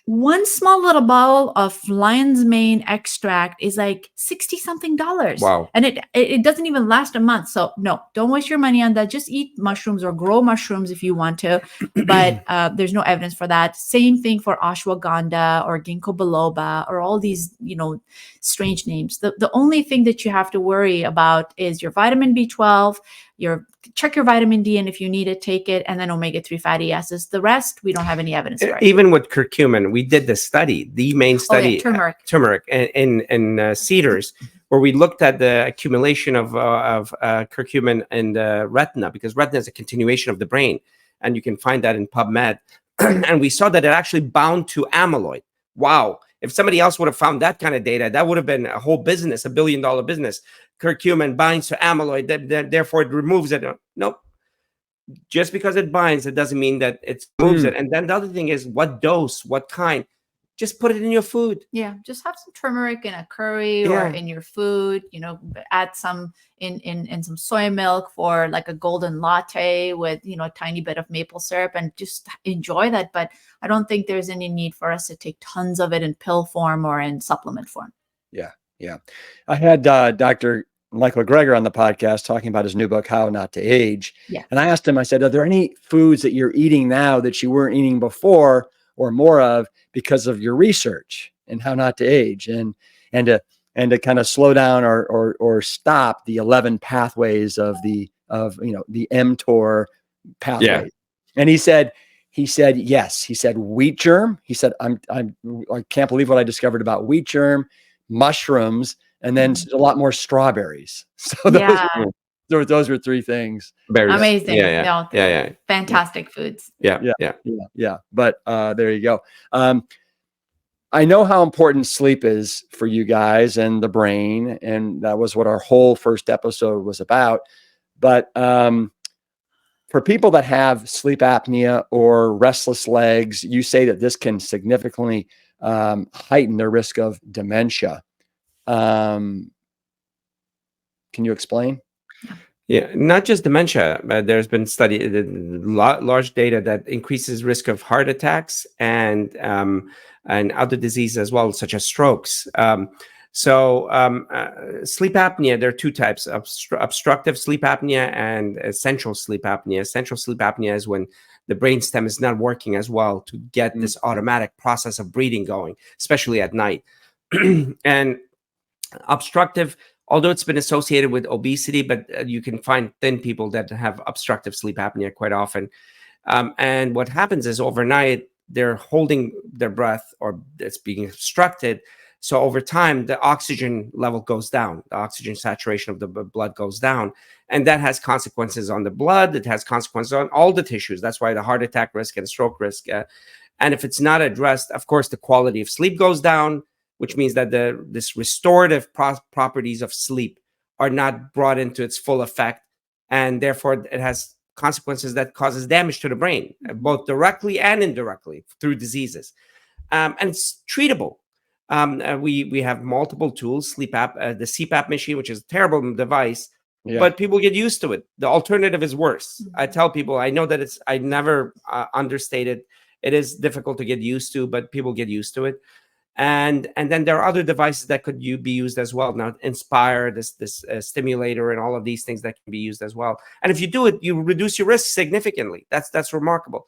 one small little bottle of lion's mane extract is like $60-something. Wow. And it doesn't even last a month. So no, don't waste your money on that. Just eat mushrooms or grow mushrooms if you want to, but there's no evidence for that. Same thing for ashwagandha or ginkgo biloba or all these, strange names. The only thing that you have to worry about is your vitamin B12, check your vitamin D, and if you need it, take it, and then omega-3 fatty acids. The rest, we don't have any evidence for. Even with curcumin, we did the main study, turmeric in cedars, where we looked at the accumulation of curcumin in the retina, because retina is a continuation of the brain, and you can find that in PubMed. And we saw that it actually bound to amyloid. Wow. If somebody else would have found that kind of data, that would have been a whole business, $1 billion business. Curcumin binds to amyloid, therefore it removes it. Nope. Just because it binds, it doesn't mean that it removes it. And then the other thing is, what dose, what kind? Just put it in your food. Yeah, just have some turmeric in a curry or in your food. Add some in some soy milk for like a golden latte with a tiny bit of maple syrup, and just enjoy that. But I don't think there's any need for us to take tons of it in pill form or in supplement form. Yeah. I had Dr. Michael Greger on the podcast talking about his new book, How Not to Age. Yeah. And I asked him, I said, are there any foods that you're eating now that you weren't eating before or more of because of your research and how not to age, and to kind of slow down or stop the 11 pathways of the mTOR pathway? Yeah. And he said, yes. He said, wheat germ. He said, I can't believe what I discovered about wheat germ, mushrooms, and then a lot more strawberries. So those were three things. Berries. Amazing. Yeah. Fantastic foods. Yeah. But there you go. I know how important sleep is for you guys and the brain, and that was what our whole first episode was about. But for people that have sleep apnea or restless legs, you say that this can significantly heighten their risk of dementia. Can you explain? Yeah, not just dementia. There's been large data that increases risk of heart attacks and other diseases as well, such as strokes. Sleep apnea, there are two types: obstructive sleep apnea and essential sleep apnea. Essential sleep apnea is when the brainstem is not working as well to get this automatic process of breathing going, especially at night. And obstructive although it's been associated with obesity, but you can find thin people that have obstructive sleep apnea quite often. And what happens is overnight, they're holding their breath or it's being obstructed. So over time, the oxygen level goes down. The oxygen saturation of the blood goes down. And that has consequences on the blood. It has consequences on all the tissues. That's why the heart attack risk and stroke risk. And if it's not addressed, of course, the quality of sleep goes down, which means that this restorative properties of sleep are not brought into its full effect. And therefore, it has consequences that causes damage to the brain, both directly and indirectly through diseases. And it's treatable. We have multiple tools, the CPAP machine, which is a terrible device, but people get used to it. The alternative is worse. I tell people, I know that I never understate it. It is difficult to get used to, but people get used to it. And then there are other devices that could be used as well. Now, Inspire, this stimulator, and all of these things that can be used as well. And if you do it, you reduce your risk significantly. That's remarkable.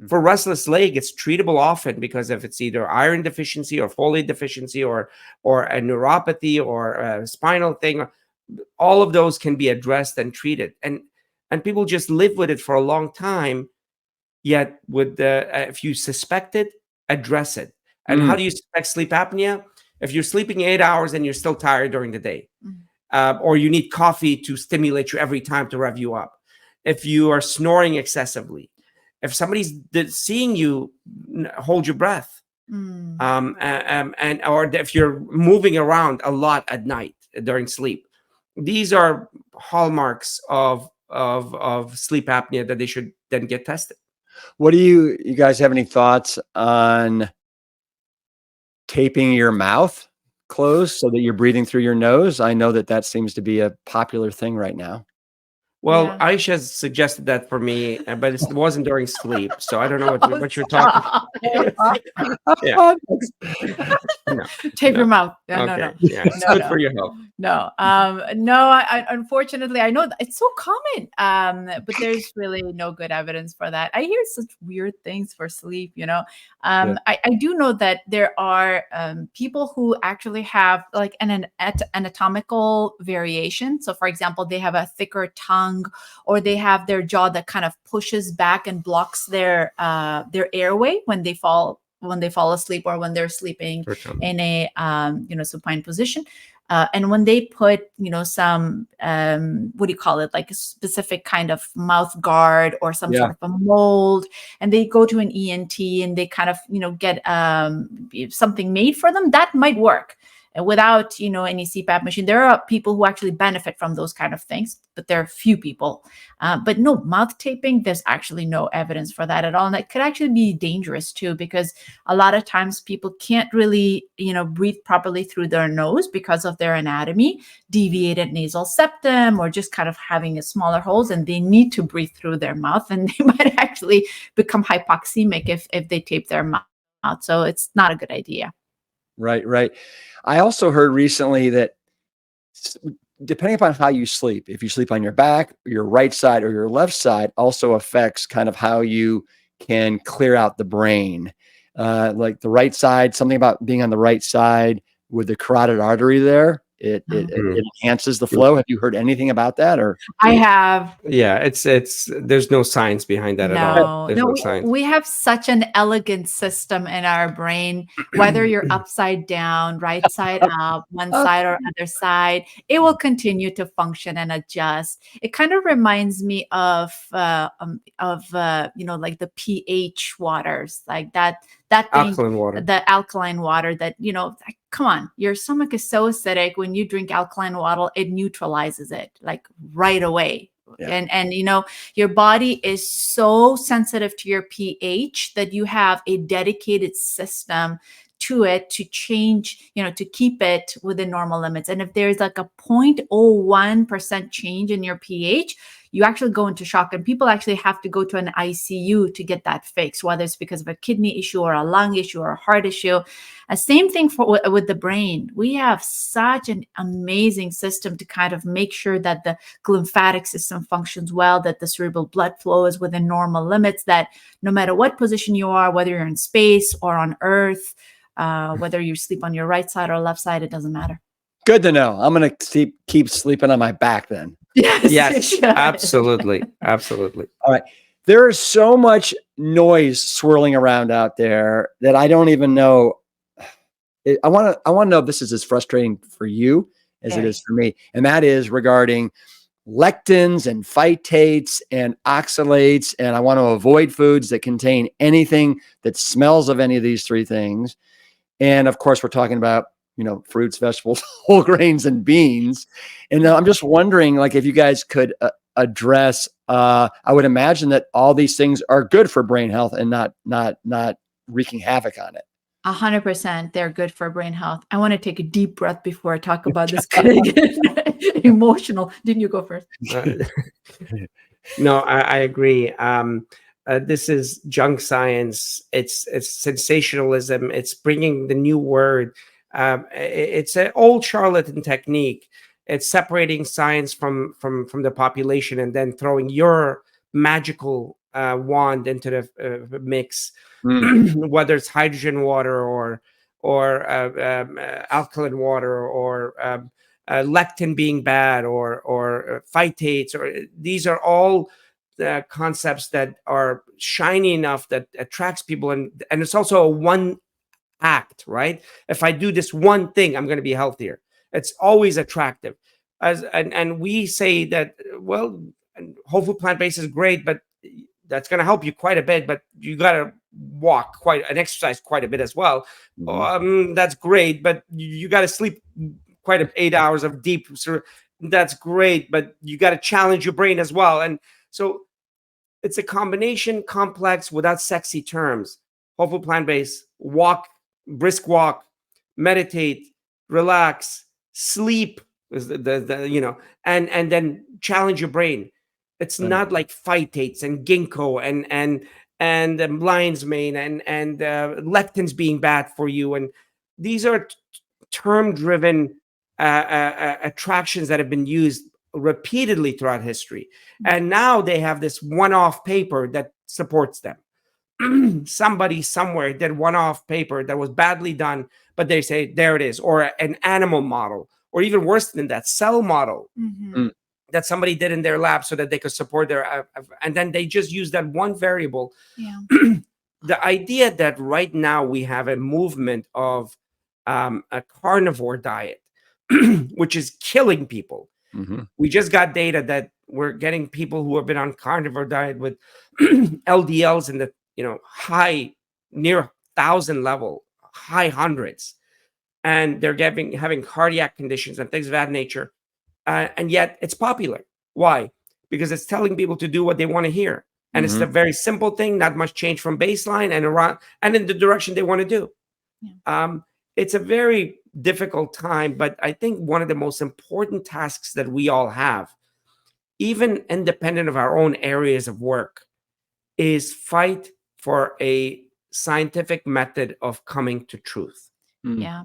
For restless leg, it's treatable often because if it's either iron deficiency or folate deficiency or a neuropathy or a spinal thing, all of those can be addressed and treated. And people just live with it for a long time. Yet, if you suspect it, address it. And how do you suspect sleep apnea? If you're sleeping 8 hours and you're still tired during the day, or you need coffee to stimulate you every time to rev you up, if you are snoring excessively, if somebody's seeing you hold your breath, or if you're moving around a lot at night during sleep, these are hallmarks of sleep apnea that they should then get tested. What do you guys have any thoughts on taping your mouth closed so that you're breathing through your nose? I know that seems to be a popular thing right now. Well, Ayesha suggested that for me, but it wasn't during sleep, so I don't know what you're talking about. Tape your mouth. No. Yeah, it's good for your health. No. I unfortunately, I know that it's so common, but there's really no good evidence for that. I hear such weird things for sleep, I do know that there are people who actually have like an anatomical variation. So for example, they have a thicker tongue, or they have their jaw that kind of pushes back and blocks their airway when they fall asleep or when they're sleeping in a supine position. And when they put, some, what do you call it? Like a specific kind of mouth guard or some sort of a mold, and they go to an ENT and they kind of, get something made for them, that might work. Without, any CPAP machine. There are people who actually benefit from those kind of things, but there are few people. But no, mouth taping, there's actually no evidence for that at all. And that could actually be dangerous too, because a lot of times people can't really, breathe properly through their nose because of their anatomy, deviated nasal septum, or just kind of having a smaller holes, and they need to breathe through their mouth, and they might actually become hypoxemic if they tape their mouth. So it's not a good idea. Right. I also heard recently that depending upon how you sleep, if you sleep on your back, your right side, or your left side, also affects kind of how you can clear out the brain. Like the right side, something about being on the right side with the carotid artery there, it enhances the flow. Have you heard anything about that? Or I have. Yeah, it's there's no science behind that at all. There's no science. We have such an elegant system in our brain, whether you're upside down, right side up, one side or other side, it will continue to function and adjust. It kind of reminds me of like the pH waters, like that thing, alkaline water. The alkaline water that, come on, your stomach is so acidic. When you drink alkaline water, it neutralizes it like right away. Yeah. And your body is so sensitive to your pH that you have a dedicated system to it to change, to keep it within normal limits. And if there's like a 0.01% change in your pH, you actually go into shock, and people actually have to go to an ICU to get that fixed, whether it's because of a kidney issue or a lung issue or a heart issue. Same thing with the brain. We have such an amazing system to kind of make sure that the lymphatic system functions well, that the cerebral blood flow is within normal limits, that no matter what position you are, whether you're in space or on Earth, whether you sleep on your right side or left side, it doesn't matter. Good to know. I'm going to keep sleeping on my back then. Yes, Yes, absolutely. Absolutely. All right. There is so much noise swirling around out there that I don't even know. I want to know if this is as frustrating for you as it is for me. And that is regarding lectins and phytates and oxalates. And I want to avoid foods that contain anything that smells of any of these three things. And of course, we're talking about, fruits, vegetables, whole grains, and beans. And I'm just wondering, like, if you guys could address, I would imagine that all these things are good for brain health and not wreaking havoc on it. 100%, they're good for brain health. I want to take a deep breath before I talk about this. Emotional. Didn't you go first? No, I agree. This is junk science. It's sensationalism. It's bringing the new word. It's an old charlatan technique. It's separating science from the population and then throwing your magical wand into the mix, whether it's hydrogen water or alkaline water or lectin being bad or phytates, or these are all concepts that are shiny enough that attracts people, and it's also a one act, right? If I do this one thing, I'm going to be healthier. It's always attractive. And we say that, well, whole food plant-based is great, but that's going to help you quite a bit, but you got to walk and exercise quite a bit as well. That's great, but you got to sleep 8 hours of deep. So that's great, but you got to challenge your brain as well. And so it's a combination, complex, without sexy terms. Whole food plant-based, brisk walk, meditate, relax, sleep, and then challenge your brain. It's not like phytates and ginkgo and lion's mane and lectins being bad for you. And these are term-driven attractions that have been used repeatedly throughout history. And now they have this one-off paper that supports them. Somebody somewhere did one-off paper that was badly done, but they say, there it is. Or an animal model, or even worse than that, cell model that somebody did in their lab so that they could support their, and then they just use that one variable. Yeah. The idea that right now we have a movement of a carnivore diet, which is killing people. We just got data that we're getting people who have been on carnivore diet with LDLs in the high, near 1,000 level, high hundreds, and they're having cardiac conditions and things of that nature, and yet it's popular. Why? Because it's telling people to do what they want to hear, and it's a very simple thing, not much change from baseline, and around and in the direction they want to do. It's a very difficult time, but I think one of the most important tasks that we all have, even independent of our own areas of work, is fight for a scientific method of coming to truth. Yeah.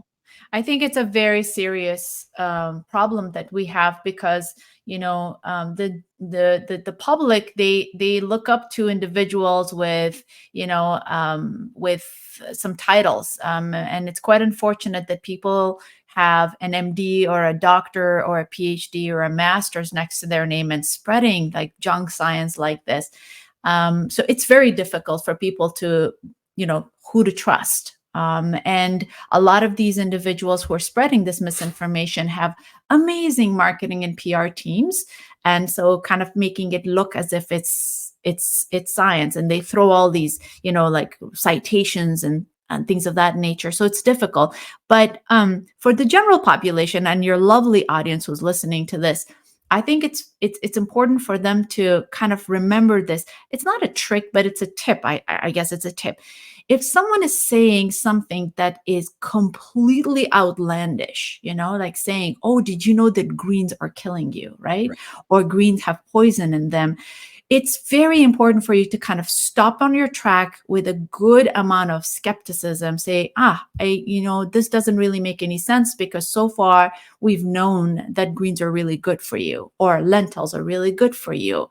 I think it's a very serious problem that we have, because the public, they look up to individuals with some titles, and it's quite unfortunate that people have an MD or a doctor or a PhD or a master's next to their name and spreading like junk science like this. So it's very difficult for people to who to trust. And a lot of these individuals who are spreading this misinformation have amazing marketing and PR teams. And so kind of making it look as if it's science, and they throw all these, like citations and things of that nature. So it's difficult. But for the general population and your lovely audience who's listening to this, I think it's important for them to kind of remember this. It's not a trick, but it's a tip. I guess it's a tip. If someone is saying something that is completely outlandish, like saying, oh, did you know that greens are killing you, right? Or greens have poison in them. It's very important for you to kind of stop on your track with a good amount of skepticism. Say, this doesn't really make any sense, because so far we've known that greens are really good for you, or lentils are really good for you.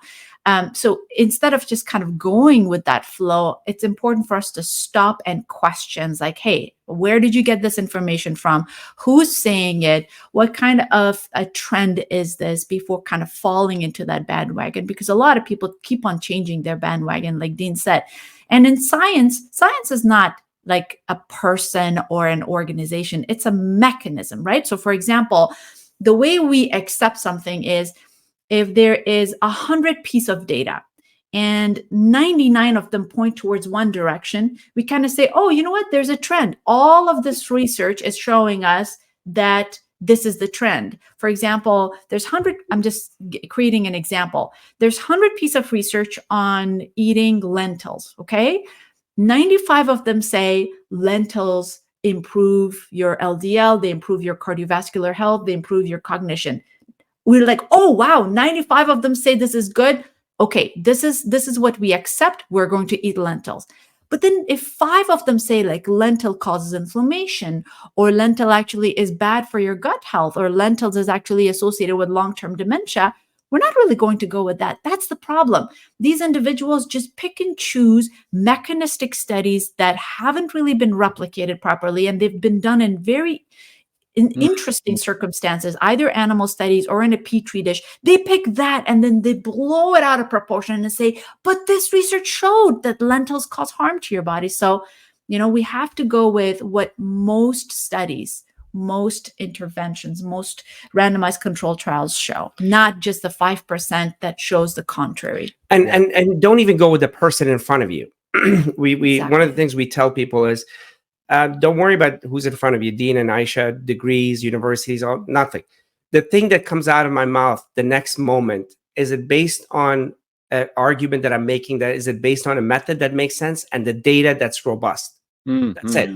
So instead of just kind of going with that flow, it's important for us to stop and question, like, hey, Where did you get this information from? Who's saying it? What kind of a trend is this, before kind of falling into that bandwagon? Because a lot of people keep on changing their bandwagon, like Dean said. And in science is not like a person or an organization. It's a mechanism, right? So for example, the way we accept something is, if there is 100 pieces of data and 99 of them point towards one direction, we kind of say, oh, you know what? There's a trend. All of this research is showing us that this is the trend. For example, there's 100, I'm just creating an example. There's 100 pieces of research on eating lentils, okay? 95 of them say lentils improve your LDL, they improve your cardiovascular health, they improve your cognition. We're like, oh, wow, 95 of them say this is good. Okay, this is what we accept. We're going to eat lentils. But then if 5 of them say like lentil causes inflammation, or lentil actually is bad for your gut health, or lentils is actually associated with long-term dementia, we're not really going to go with that. That's the problem. These individuals just pick and choose mechanistic studies that haven't really been replicated properly, and they've been done in very interesting circumstances, either animal studies or in a petri dish. They pick that and then they blow it out of proportion and say, but this research showed that lentils cause harm to your body. So, we have to go with what most studies, most interventions, most randomized control trials show, not just the 5% that shows the contrary. And don't even go with the person in front of you. Exactly. One of the things we tell people is, don't worry about who's in front of you, Dean and Ayesha, degrees, universities, nothing. The thing that comes out of my mouth the next moment, is it based on an argument that I'm making? Is it based on a method that makes sense and the data that's robust? That's it.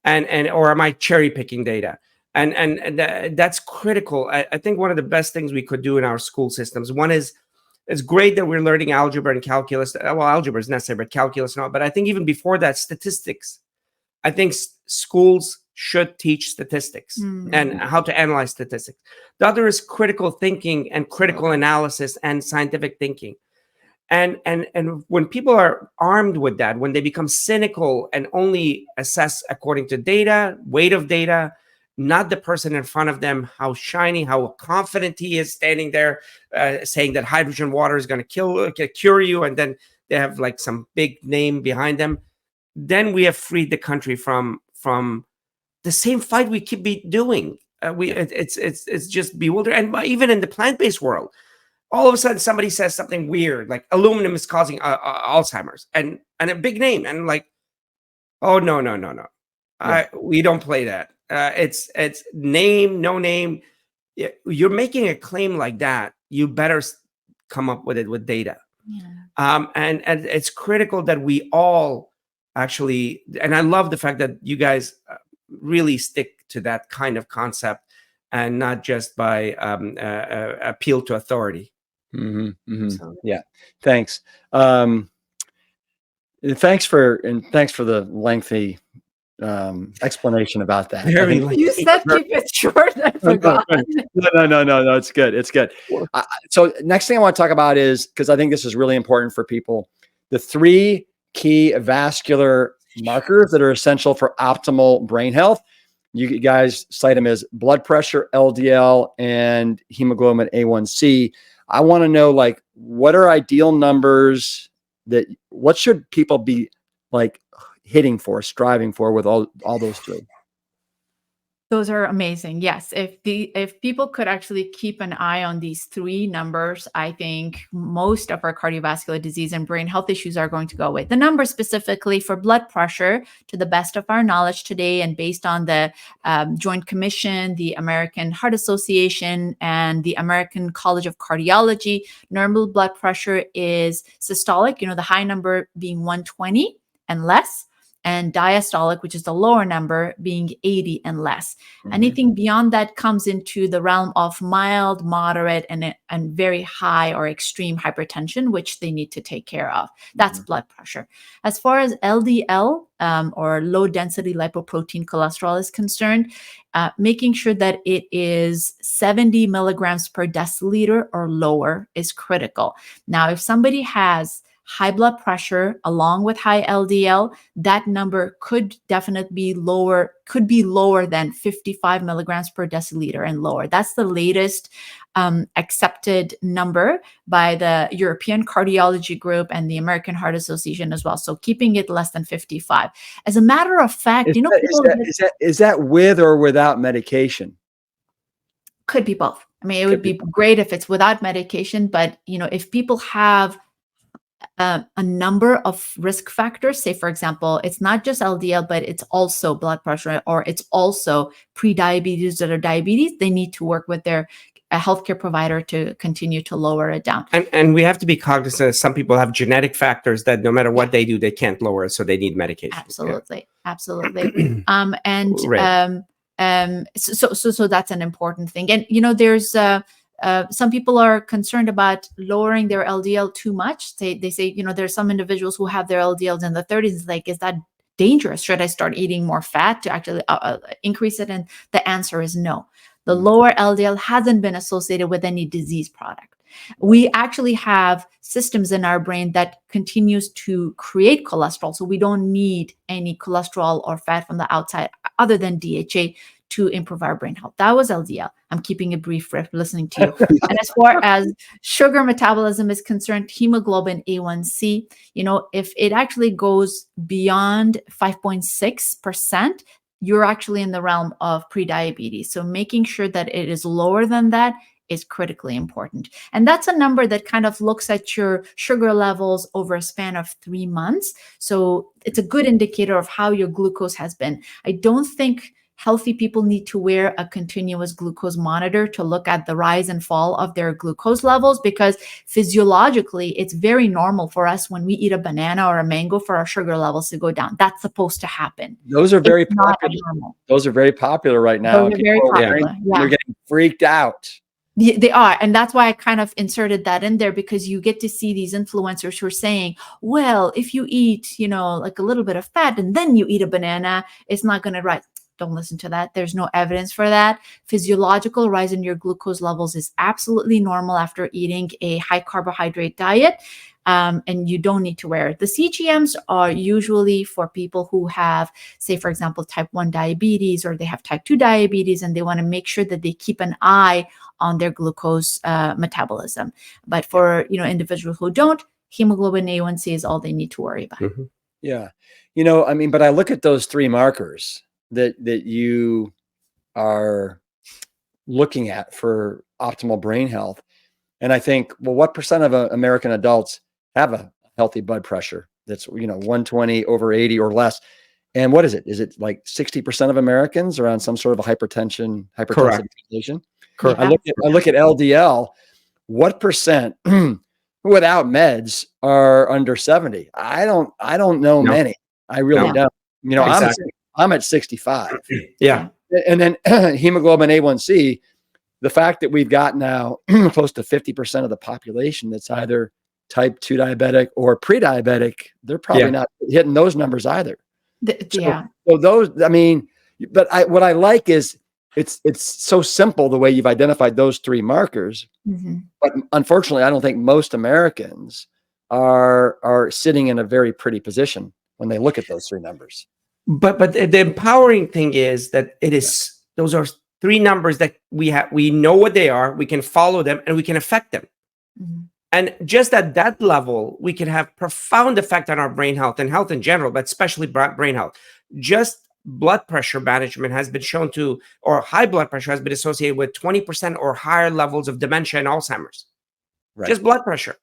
And or am I cherry picking data? And that's critical. I think one of the best things we could do in our school systems, one is, it's great that we're learning algebra and calculus. Well, algebra is necessary, but calculus not. But I think even before that, statistics. I think schools should teach statistics and how to analyze statistics. The other is critical thinking and critical analysis and scientific thinking. And when people are armed with that, when they become cynical and only assess according to data, weight of data, not the person in front of them, how shiny, how confident he is standing there saying that hydrogen water is going to cure you, and then they have like some big name behind them, then we have freed the country from the same fight we keep doing. It's just bewildering. And even in the plant-based world, all of a sudden somebody says something weird, like aluminum is causing Alzheimer's, and a big name, and like, oh no. Yeah. We don't play that. It's name, no name. You're making a claim like that, you better come up with it with data. Yeah. And it's critical that we all actually, and I love the fact that you guys really stick to that kind of concept and not just by appeal to authority. So. Yeah, thanks. Thanks for the lengthy explanation about that. You said keep it short. I forgot. No, it's good. It's good. So next thing I want to talk about is, because I think this is really important for people, the 3 key vascular markers that are essential for optimal brain health. You guys cite them as blood pressure, LDL, and hemoglobin A1C. I want to know, like, what are ideal numbers what should people be like hitting for, striving for with all those 3? Those are amazing. Yes. If people could actually keep an eye on these 3 numbers, I think most of our cardiovascular disease and brain health issues are going to go away. The number specifically for blood pressure, to the best of our knowledge today, and based on the Joint Commission, the American Heart Association, and the American College of Cardiology, normal blood pressure is systolic, the high number being 120 and less, and diastolic, which is the lower number, being 80 and less. Anything beyond that comes into the realm of mild, moderate, and very high or extreme hypertension, which they need to take care of. That's blood pressure. As far as LDL, or low density lipoprotein cholesterol is concerned, making sure that it is 70 milligrams per deciliter or lower is critical. Now, if somebody has high blood pressure along with high LDL, that number could definitely be lower, could be lower than 55 milligrams per deciliter and lower. That's the latest accepted number by the European Cardiology Group and the American Heart Association as well. So keeping it less than 55. As a matter of fact, is that with or without medication? Could be both. I mean, it would be great if it's without medication, but if people have a number of risk factors, say for example, it's not just LDL, but it's also blood pressure, or it's also pre-diabetes or diabetes, they need to work with their healthcare provider to continue to lower it down. And we have to be cognizant that some people have genetic factors that no matter what they do, they can't lower it, so they need medication. Absolutely, absolutely. So that's an important thing. And there's some people are concerned about lowering their LDL too much. They say there's some individuals who have their LDLs in the 30s. It's like, is that dangerous? Should I start eating more fat to actually increase it? And the answer is no. The lower LDL hasn't been associated with any disease product. We actually have systems in our brain that continues to create cholesterol. So we don't need any cholesterol or fat from the outside other than DHA to improve our brain health. That was LDL. I'm keeping it brief listening to you. And as far as sugar metabolism is concerned, hemoglobin A1C, if it actually goes beyond 5.6%, you're actually in the realm of prediabetes. So making sure that it is lower than that is critically important. And that's a number that kind of looks at your sugar levels over a span of 3 months. So it's a good indicator of how your glucose has been. I don't think healthy people need to wear a continuous glucose monitor to look at the rise and fall of their glucose levels, because physiologically, it's very normal for us when we eat a banana or a mango for our sugar levels to go down. That's supposed to happen. Those are very popular. Those are very popular right now. Those are very popular. They're getting freaked out. They are. And that's why I kind of inserted that in there, because you get to see these influencers who are saying, well, if you eat, like a little bit of fat and then you eat a banana, it's not going to rise. Don't listen to that. There's no evidence for that. Physiological rise in your glucose levels is absolutely normal after eating a high carbohydrate diet. And you don't need to wear it. The CGMs are usually for people who have, say, for example, type 1 diabetes, or they have type 2 diabetes, and they want to make sure that they keep an eye on their glucose metabolism. But for individuals who don't, hemoglobin A1C is all they need to worry about. Mm-hmm. Yeah. But I look at those 3 markers that you are looking at for optimal brain health. And I think, well, what percent of American adults have a healthy blood pressure that's, 120 over 80 or less? And what is it? Is it like 60% of Americans are on some sort of a hypertensive medication? Correct. I look at LDL. What percent without meds are under 70? I don't know many. I really don't. Exactly. I'm at 65. Yeah. And then hemoglobin A1C, the fact that we've got now close to 50% of the population that's either type 2 diabetic or pre-diabetic, they're probably not hitting those numbers either. So those, but what I like is it's so simple the way you've identified those 3 markers. Mm-hmm. But unfortunately, I don't think most Americans are sitting in a very pretty position when they look at those 3 numbers. But the empowering thing is that those are 3 numbers that we know what they are, we can follow them, and we can affect them. Mm-hmm. And just at that level, we can have profound effect on our brain health and health in general, but especially brain health. Just blood pressure management has been shown or high blood pressure has been associated with 20% or higher levels of dementia and Alzheimer's. Right. Just blood pressure.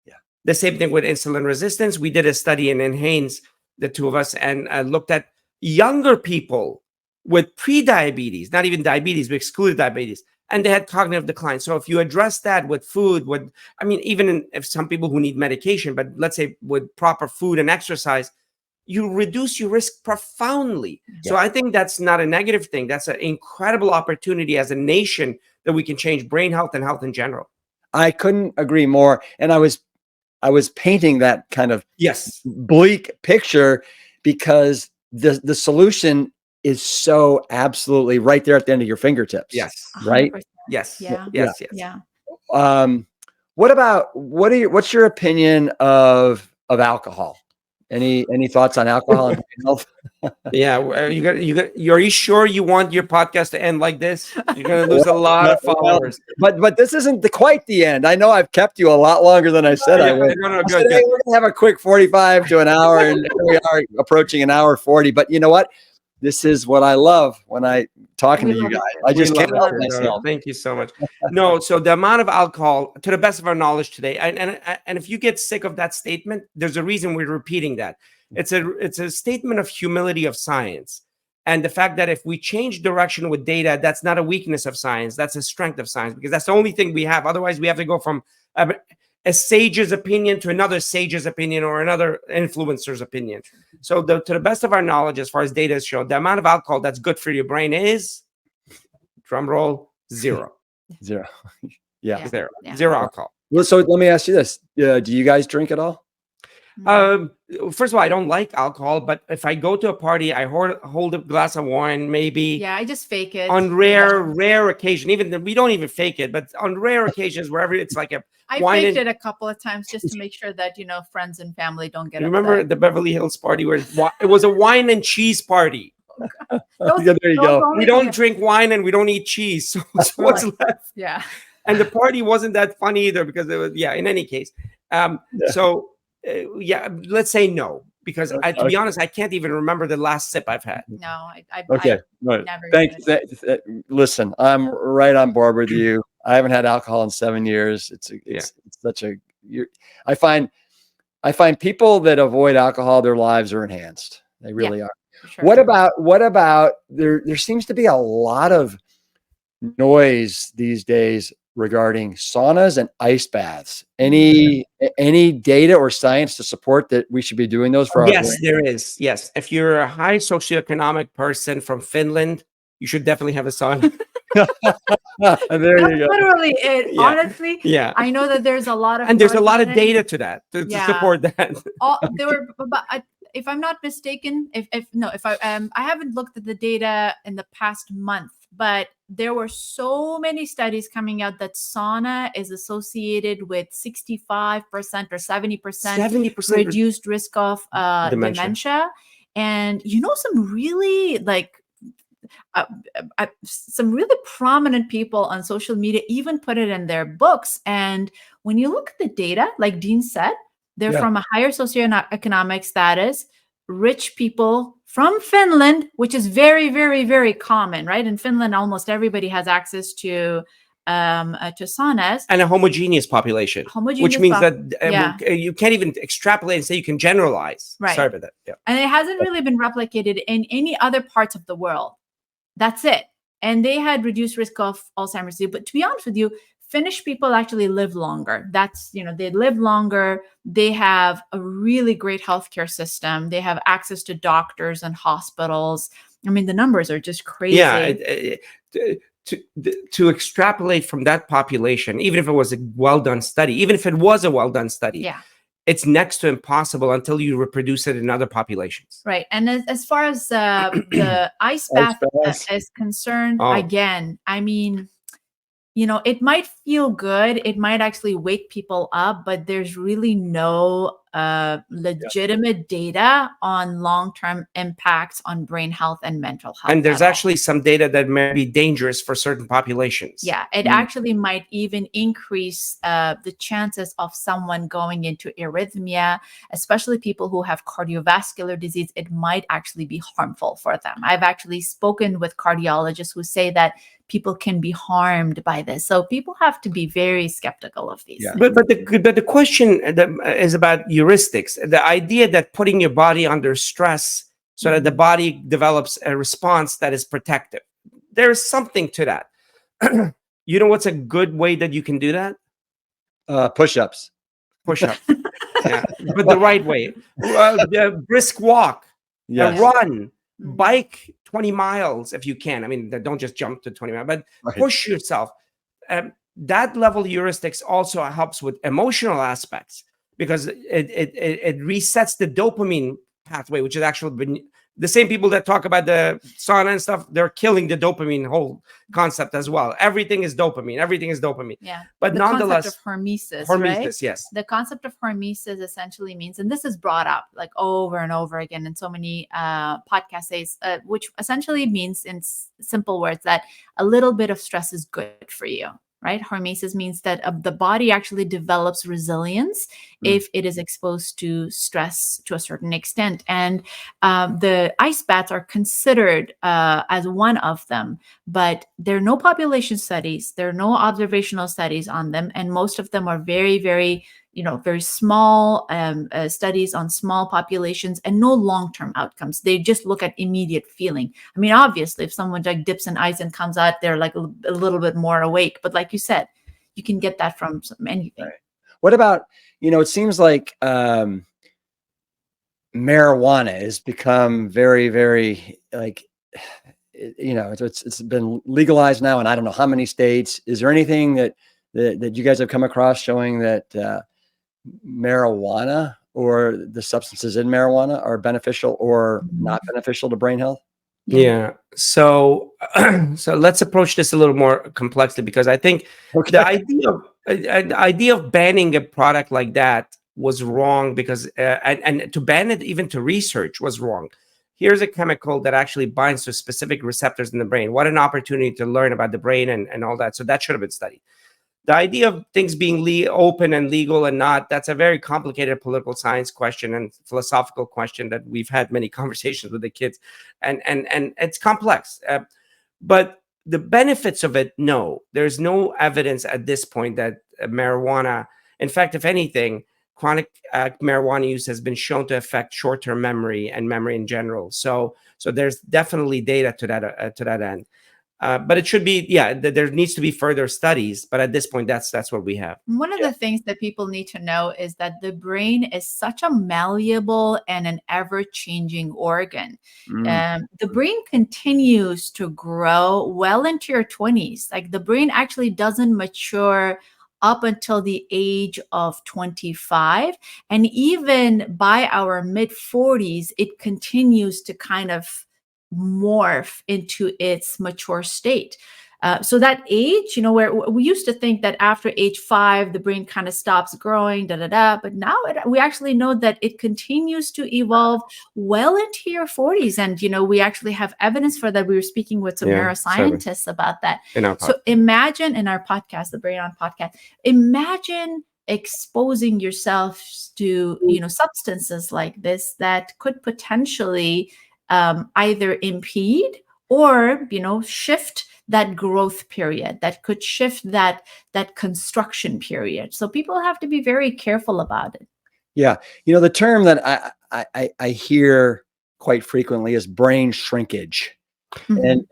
Yeah. The same thing with insulin resistance. We did a study in Haynes, the 2 of us, and looked at younger people with pre-diabetes, not even diabetes, we excluded diabetes, and they had cognitive decline. So if you address that with food, if some people who need medication, but let's say with proper food and exercise, you reduce your risk profoundly. Yeah. So I think that's not a negative thing. That's an incredible opportunity as a nation that we can change brain health and health in general. I couldn't agree more. And I was painting that kind of bleak picture because the solution is so absolutely right there at the end of your fingertips. Yes. Right. 100%. Yes. Yeah. Yes. Yeah. What's your opinion of of alcohol. Any thoughts on alcohol and brain health? Yeah, are you sure you want your podcast to end like this? You're going to lose a lot of followers. But this isn't quite the end. I know I've kept you a lot longer than I said I would. No, I said, hey, we're going to have a quick 45 to an hour, and here we are approaching an hour 40. But you know what? This is what I love when I talking to you guys. I just can't help myself. Thank you so much. No, so the amount of alcohol, to the best of our knowledge today, and if you get sick of that statement, there's a reason we're repeating that. It's a statement of humility of science, and the fact that if we change direction with data, that's not a weakness of science, that's a strength of science, because that's the only thing we have. Otherwise, we have to go from a sage's opinion to another sage's opinion or another influencer's opinion. So to the best of our knowledge, as far as data is shown, the amount of alcohol that's good for your brain is, drum roll, zero. Zero. Yeah. Zero. Yeah. Zero alcohol. Well, so let me ask you this. Do you guys drink at all? First of all, I don't like alcohol, but if I go to a party, I hold a glass of wine, maybe. Yeah, I just fake it. On rare occasion, we don't even fake it, but on rare occasions, wherever it's like I wine faked it a couple of times just to make sure that, friends and family don't get You upset. remember the Beverly Hills party where it was a wine and cheese party? Yeah, there you go. We don't drink wine and we don't eat cheese. So what's left? Yeah. And the party wasn't that fun either because it was, in any case. So, let's say no. Because to be honest, I can't even remember the last sip I've had. No, I okay. I never. Thank you. Listen, I'm right on board with you. I haven't had alcohol in 7 years. It's such a. I find people that avoid alcohol, their lives are enhanced. They really are. Sure. What about there seems to be a lot of noise these days regarding saunas and ice baths. Any data or science to support that we should be doing those for our brain? There is. Yes. If you're a high socioeconomic person from Finland, you should definitely have a sauna. There you go. Literally it. Yeah. Honestly, Yeah. I know that there's a lot of there's a lot of data to that to support that. There were, but if I'm not mistaken, I haven't looked at the data in the past month, but there were so many studies coming out that sauna is associated with 65% or 70% reduced risk of dementia. And some really some really prominent people on social media even put it in their books. And when you look at the data, like Dean said, they're from a higher socioeconomic status, rich people from Finland, which is very, very, very common, right? In Finland, almost everybody has access to saunas. And a homogeneous population, which means that you can't even extrapolate and say you can generalize. Right. Sorry about that. Yeah. And it hasn't really been replicated in any other parts of the world. That's it. And they had reduced risk of Alzheimer's disease. But to be honest with you, Finnish people actually live longer. They live longer. They have a really great healthcare system. They have access to doctors and hospitals. I mean, the numbers are just crazy. Yeah. To extrapolate from that population, even if it was a well-done study, it's next to impossible until you reproduce it in other populations. Right. And as far as the ice bath is concerned, again, I mean, it might feel good. It might actually wake people up, but there's really no legitimate data on long-term impacts on brain health and mental health. And there's actually some data that may be dangerous for certain populations. Yeah, it actually might even increase the chances of someone going into arrhythmia, especially people who have cardiovascular disease. It might actually be harmful for them. I've actually spoken with cardiologists who say that people can be harmed by this. So people have to be very skeptical of these. Yeah. But the question is about heuristics. The idea that putting your body under stress so that the body develops a response that is protective. There's something to that. You know what's a good way that you can do that? Push-ups. Push-ups. Yeah. But the right way. Brisk walk. A run. Bike 20 miles if you can. I mean, don't just jump to 20 miles, but push yourself. That level of heuristics also helps with emotional aspects because it resets the dopamine pathway, which is actually the same people that talk about the sauna and stuff, they're killing the dopamine whole concept as well. Everything is dopamine. Everything is dopamine. Yeah. But the nonetheless, concept of hormesis, right? yes. The concept of hormesis essentially means, and this is brought up like over and over again in so many podcasts, which essentially means in simple words that a little bit of stress is good for you. Right? Hormesis means that the body actually develops resilience if it is exposed to stress to a certain extent. And the ice baths are considered as one of them, but there are no population studies, there are no observational studies on them. And most of them are very, very, very small studies on small populations and no long-term outcomes. They just look at immediate feeling. I mean, obviously, if someone like dips in ice and comes out, they're like a little bit more awake. But like you said, you can get that from anything. Right. What about, it seems like marijuana has become very, very it's been legalized now in I don't know how many states. Is there anything that you guys have come across showing that marijuana or the substances in marijuana are beneficial or not beneficial to brain health? Yeah. So let's approach this a little more complexly, because I think the idea of banning a product like that was wrong, because and to ban it even to research was wrong. Here's a chemical that actually binds to specific receptors in the brain. What an opportunity to learn about the brain and all that. So that should have been studied. The idea of things being open and legal and not, that's a very complicated political science question and philosophical question that we've had many conversations with the kids. And it's complex. But the benefits of it, no. There's no evidence at this point that marijuana, in fact, if anything, chronic marijuana use has been shown to affect short-term memory and memory in general. So there's definitely data to that end. But it should be, there needs to be further studies. But at this point, that's what we have. One of the things that people need to know is that the brain is such a malleable and an ever-changing organ. The brain continues to grow well into your 20s. Like the brain actually doesn't mature up until the age of 25. And even by our mid 40s, it continues to kind of morph into its mature state. So that age, where we used to think that after age 5, the brain kind of stops growing, but now we actually know that it continues to evolve well into your 40s. And, we actually have evidence for that. We were speaking with some neuroscientists about that. So imagine in our podcast, the Brain On podcast, imagine exposing yourself to, substances like this that could potentially either impede or, shift that growth period, that could shift that construction period. So people have to be very careful about it. Yeah. The term that I hear quite frequently is brain shrinkage. And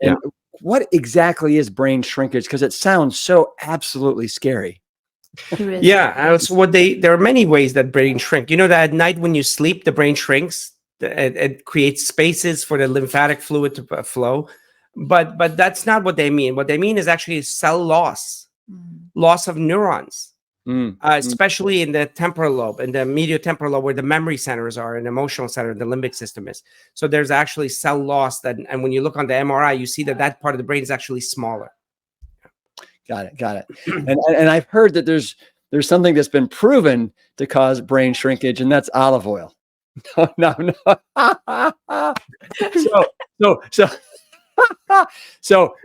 what exactly is brain shrinkage? Because it sounds so absolutely scary. So there are many ways that brain shrink. That at night when you sleep, the brain shrinks. It creates spaces for the lymphatic fluid to flow. But that's not what they mean. What they mean is actually cell loss, loss of neurons, especially in the temporal lobe, in the medial temporal lobe, where the memory centers are, and emotional center, the limbic system is. So there's actually cell loss and when you look on the MRI, you see that part of the brain is actually smaller. Got it. And I've heard that there's something that's been proven to cause brain shrinkage, and that's olive oil. No. So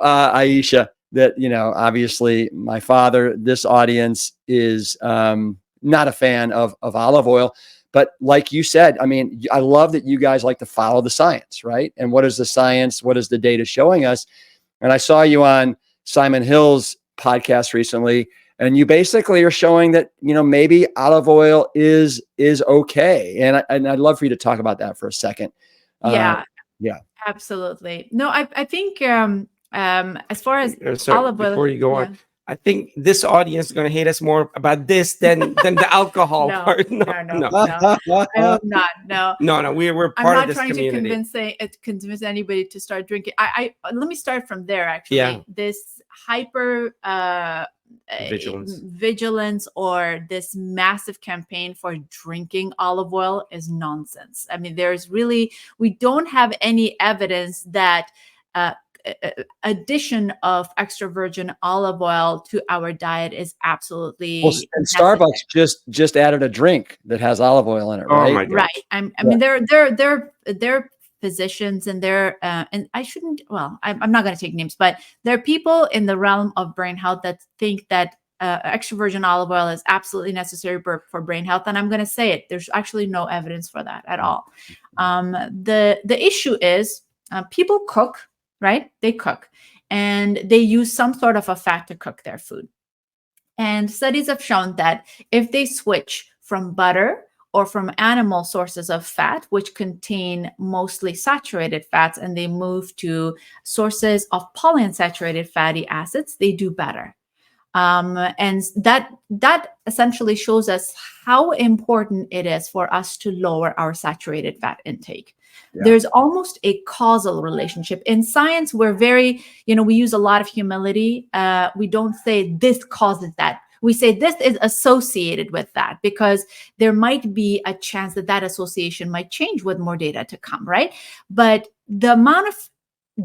Ayesha, that obviously my father, this audience is not a fan of olive oil, but like you said, I mean, I love that you guys like to follow the science, right? And what is the science? What is the data showing us? And I saw you on Simon Hill's podcast recently, and you basically are showing that, maybe olive oil is okay. And I'd love for you to talk about that for a second. Yeah, absolutely. No, I think as far as olive oil, before you go on, I think this audience is going to hate us more about this than the alcohol part. No. I hope not. No. We're part of this community. I'm not trying to convince anybody to start drinking. I let me start from there. Actually, this hyper vigilance or this massive campaign for drinking olive oil is nonsense. I mean, we don't have any evidence that addition of extra virgin olive oil to our diet is absolutely Well, and Starbucks just added a drink that has olive oil in it, right? Oh my God. Right. I mean, they're physicians, and and I shouldn't. Well, I'm not going to take names, but there are people in the realm of brain health that think that extra virgin olive oil is absolutely necessary for brain health, and I'm going to say it. There's actually no evidence for that at all. The issue is people cook. Right? They cook, and they use some sort of a fat to cook their food. And studies have shown that if they switch from butter or from animal sources of fat, which contain mostly saturated fats, and they move to sources of polyunsaturated fatty acids, they do better. And that essentially shows us how important it is for us to lower our saturated fat intake. Yeah. There's almost a causal relationship. In science, we're very, we use a lot of humility. We don't say this causes that. We say this is associated with that, because there might be a chance that association might change with more data to come, right? But the amount of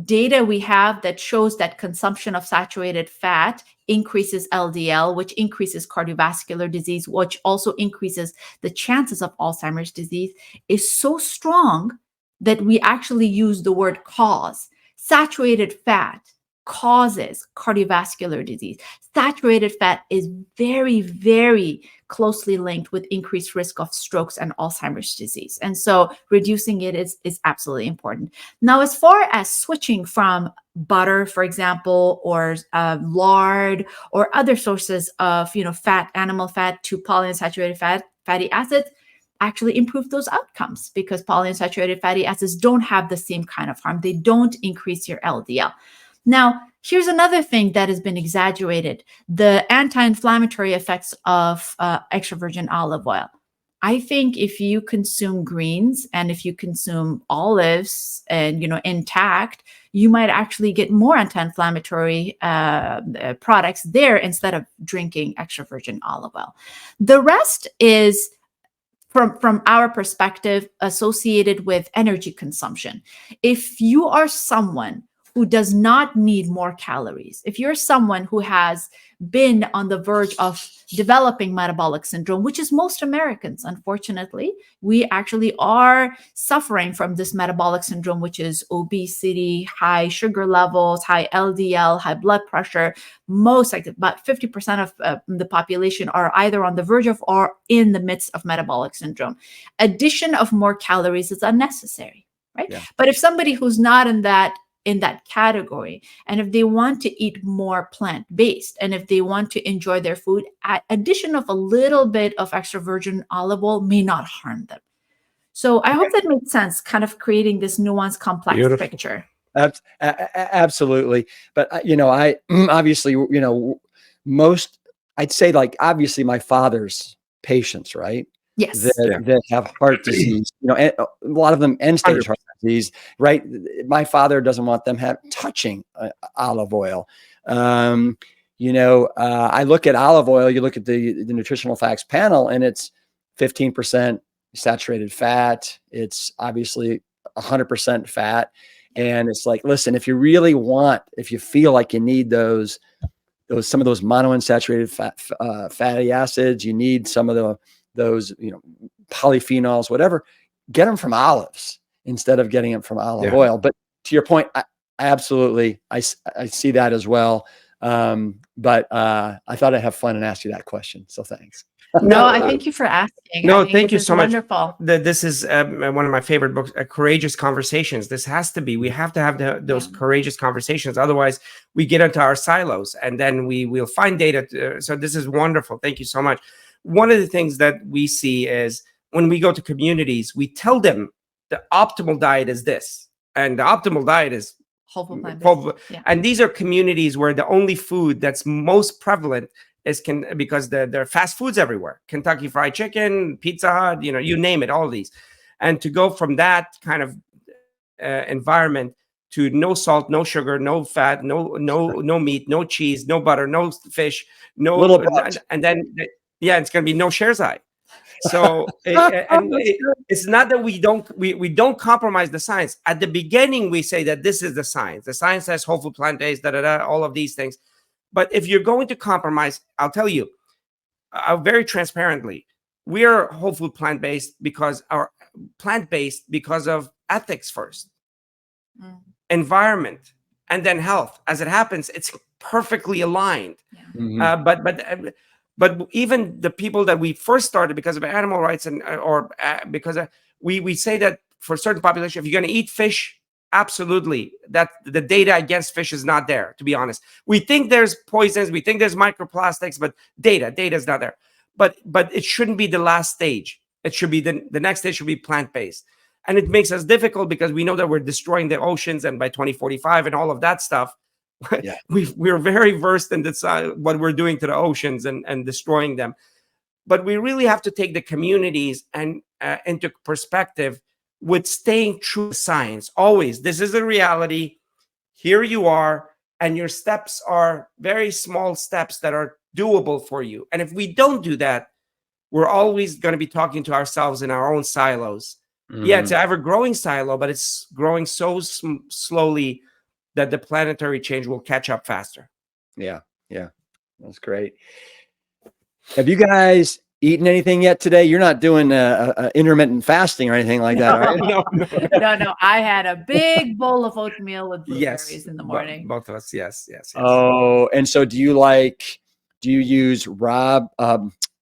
data we have that shows that consumption of saturated fat increases LDL, which increases cardiovascular disease, which also increases the chances of Alzheimer's disease, is so strong that we actually use the word cause. Saturated fat causes cardiovascular disease. Saturated fat is very, very closely linked with increased risk of strokes and Alzheimer's disease. And so reducing it is absolutely important. Now, as far as switching from butter, for example, or lard or other sources of fat, animal fat, to polyunsaturated fatty acids, actually improve those outcomes, because polyunsaturated fatty acids don't have the same kind of harm. They don't increase your LDL. Now, here's another thing that has been exaggerated: the anti-inflammatory effects of extra virgin olive oil. I think if you consume greens and if you consume olives and intact, you might actually get more anti-inflammatory products there instead of drinking extra virgin olive oil. The rest is, from our perspective, associated with energy consumption. If you are someone who does not need more calories, if you're someone who has been on the verge of developing metabolic syndrome, which is most Americans, unfortunately, we actually are suffering from this metabolic syndrome, which is obesity, high sugar levels, high LDL, high blood pressure. Most, like about 50% of the population, are either on the verge of or in the midst of metabolic syndrome. Addition of more calories is unnecessary, right? Yeah. But if somebody who's not in that category, and if they want to eat more plant-based, and if they want to enjoy their food, addition of a little bit of extra virgin olive oil may not harm them. So I hope that makes sense, kind of creating this nuanced, complex Beautiful. Picture. Absolutely. But, I obviously, I'd say, like, obviously my father's patients, right? Yes. That have heart disease, a lot of them end-stage heart disease, right? My father doesn't want them touching olive oil. I look at olive oil, you look at the nutritional facts panel, and it's 15% saturated fat. It's obviously 100% fat. And it's like, listen, if you feel like you need some of those monounsaturated fatty acids, you need some of those polyphenols, whatever, get them from olives instead of getting them from olive oil. But to your point, I absolutely see that as well. But I thought I'd have fun and ask you that question. So thanks. No, I thank you for asking. No, thank you so wonderful. much. This is one of my favorite books, Courageous Conversations. This has to be, we have to have those courageous conversations. Otherwise, we get into our silos, and then we'll find data. So this is wonderful. Thank you so much. One of the things that we see is when we go to communities, we tell them the optimal diet is this, and the optimal diet is whole food plant-based. And these are communities where the only food that's most prevalent is because there are fast foods everywhere. Kentucky Fried Chicken, Pizza Hut, you name it, all of these. And to go from that kind of environment to no salt, no sugar, no fat, no meat, no cheese, no butter, no fish, no Little bugs. and then it's going to be no Sherzai. So it's not that we don't compromise the science. At the beginning, we say that this is the science. The science says whole food, plant-based, all of these things. But if you're going to compromise, I'll tell you very transparently, we are whole food plant-based because of ethics first, environment, and then health. As it happens, it's perfectly aligned. But even the people that we first started because of animal rights because we say that for a certain population, if you're going to eat fish, absolutely, that the data against fish is not there. To be honest, we think there's poisons, we think there's microplastics, but data is not there. But it shouldn't be the last stage. It should be the next stage should be plant-based, and it makes us difficult because we know that we're destroying the oceans, and by 2045 and all of that stuff. Yeah. We're very versed in this, what we're doing to the oceans and destroying them. But we really have to take the communities and into perspective with staying true to science. Always, this is a reality. Here you are, and your steps are very small steps that are doable for you. And if we don't do that, we're always going to be talking to ourselves in our own silos. Yeah, it's an ever-growing silo, but it's growing so slowly that the planetary change will catch up faster. Yeah. That's great. Have you guys eaten anything yet today? You're not doing intermittent fasting or anything like that, are you? No. I had a big bowl of oatmeal with blueberries in the morning. Both of us, yes. Oh, and so do you use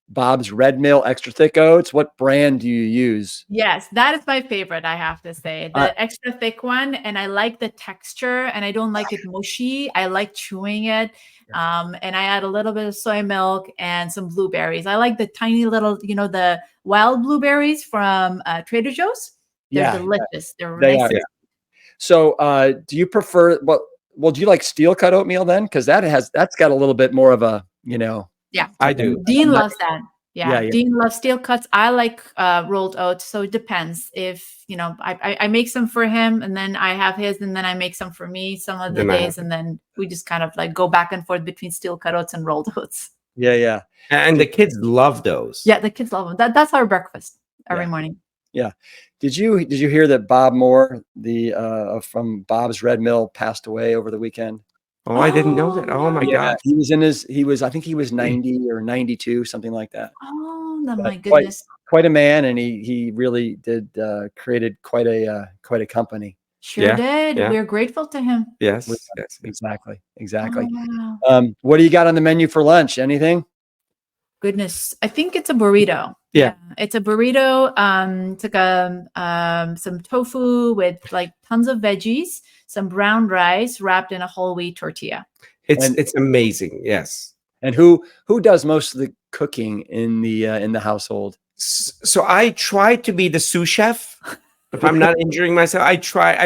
Bob's Red Mill extra thick oats? What brand do you use? Yes, that is my favorite, I have to say. The extra thick one, and I like the texture, and I don't like it mushy. I like chewing it. And I add a little bit of soy milk and some blueberries. I like the tiny little, the wild blueberries from Trader Joe's. They're delicious. They're nice. So do you prefer, well, do you like steel cut oatmeal then? Because that's got a little bit more of a, Yeah, I do. Dean loves that. Yeah. Dean loves steel cuts. I like rolled oats. So it depends. If I make some for him, and then I have his, and then I make some for me some of the days, and then we just kind of like go back and forth between steel cut oats and rolled oats. Yeah. And the kids love those. Yeah, the kids love them. That's our breakfast every morning. Yeah. Did you hear that Bob Moore, from Bob's Red Mill, passed away over the weekend? Oh, I didn't know that. Oh my God. I think he was 90 or 92, something like that. Oh, my goodness. Quite a man. And he really did, created quite a company. Sure did. Yeah. We're grateful to him. Yes. Exactly. Oh, wow. What do you got on the menu for lunch? Anything? Goodness. I think it's a burrito. Yeah. It's a burrito. It's like some tofu with like tons of veggies, some brown rice wrapped in a whole wheat tortilla. It's amazing. Yes. And who does most of the cooking in the household? So I try to be the sous chef. If I'm not injuring myself, I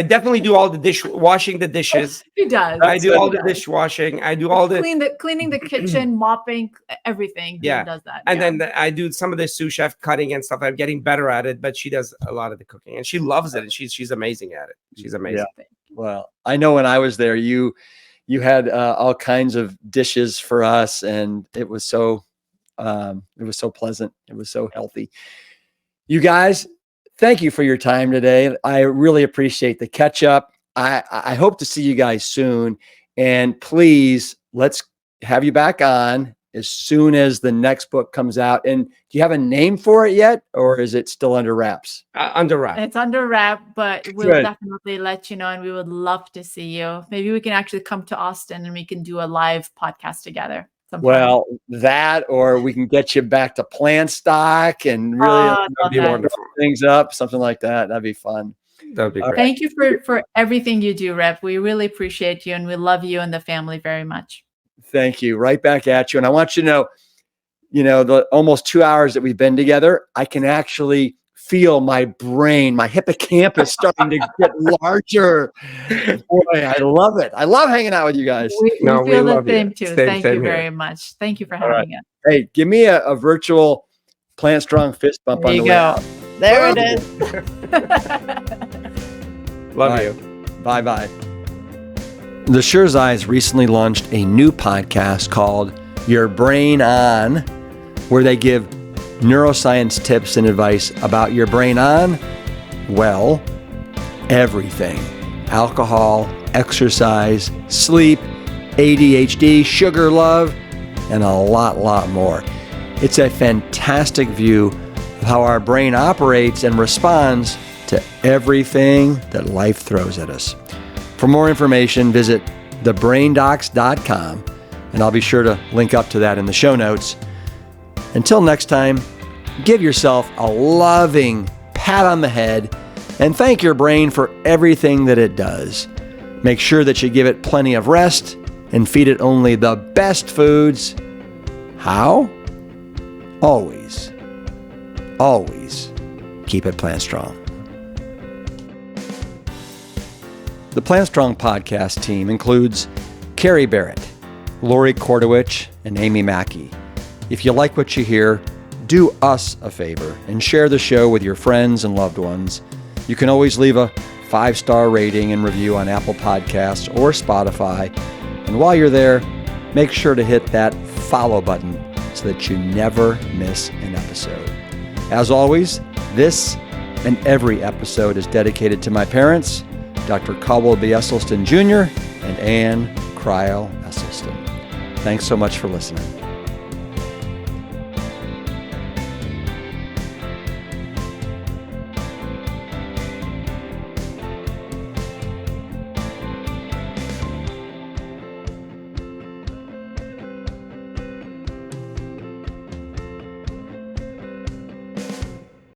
definitely do all the washing the dishes. He does. I do all the dishwashing. I do all the cleaning the kitchen, mopping, everything. Yeah. He does that. And then I do some of the sous chef cutting and stuff. I'm getting better at it, but she does a lot of the cooking, and she loves it, and she's amazing at it. She's amazing. Yeah. Well, I know when I was there, you had all kinds of dishes for us, and it was so pleasant. It was so healthy. You guys, thank you for your time today. I really appreciate the catch up. I hope to see you guys soon. And please, let's have you back on as soon as the next book comes out. And do you have a name for it yet, or is it still under wraps? Under wrap. It's under wrap, but we'll definitely let you know, and we would love to see you. Maybe we can actually come to Austin and we can do a live podcast together sometime. Well, that, or we can get you back to plant stock and really be wonderful. Things up, something like that. That'd be fun. That'd be great. Thank you for everything you do, Rep. We really appreciate you, and we love you and the family very much. Thank you. Right back at you. And I want you to know, the almost 2 hours that we've been together, I can actually feel my brain, my hippocampus starting to get larger. Boy, I love it. I love hanging out with you guys. We feel the same too. Thank you very much. Thank you for having us. Hey, give me a virtual Plant Strong fist bump on the way out. There it is. Love you. Bye-bye. The Sherzais recently launched a new podcast called Your Brain On, where they give neuroscience tips and advice about your brain on, well, everything. Alcohol, exercise, sleep, ADHD, sugar love, and a lot more. It's a fantastic view of how our brain operates and responds to everything that life throws at us. For more information, visit thebraindocs.com, and I'll be sure to link up to that in the show notes. Until next time, give yourself a loving pat on the head and thank your brain for everything that it does. Make sure that you give it plenty of rest and feed it only the best foods. How? Always keep it plant strong. The Plant Strong podcast team includes Carrie Barrett, Lori Kordowich, and Amy Mackey. If you like what you hear, do us a favor and share the show with your friends and loved ones. You can always leave a 5-star rating and review on Apple Podcasts or Spotify. And while you're there, make sure to hit that follow button so that you never miss an episode. As always, this and every episode is dedicated to my parents, Dr. Caldwell B. Esselstyn Jr. and Ann Cryle Esselstyn. Thanks so much for listening.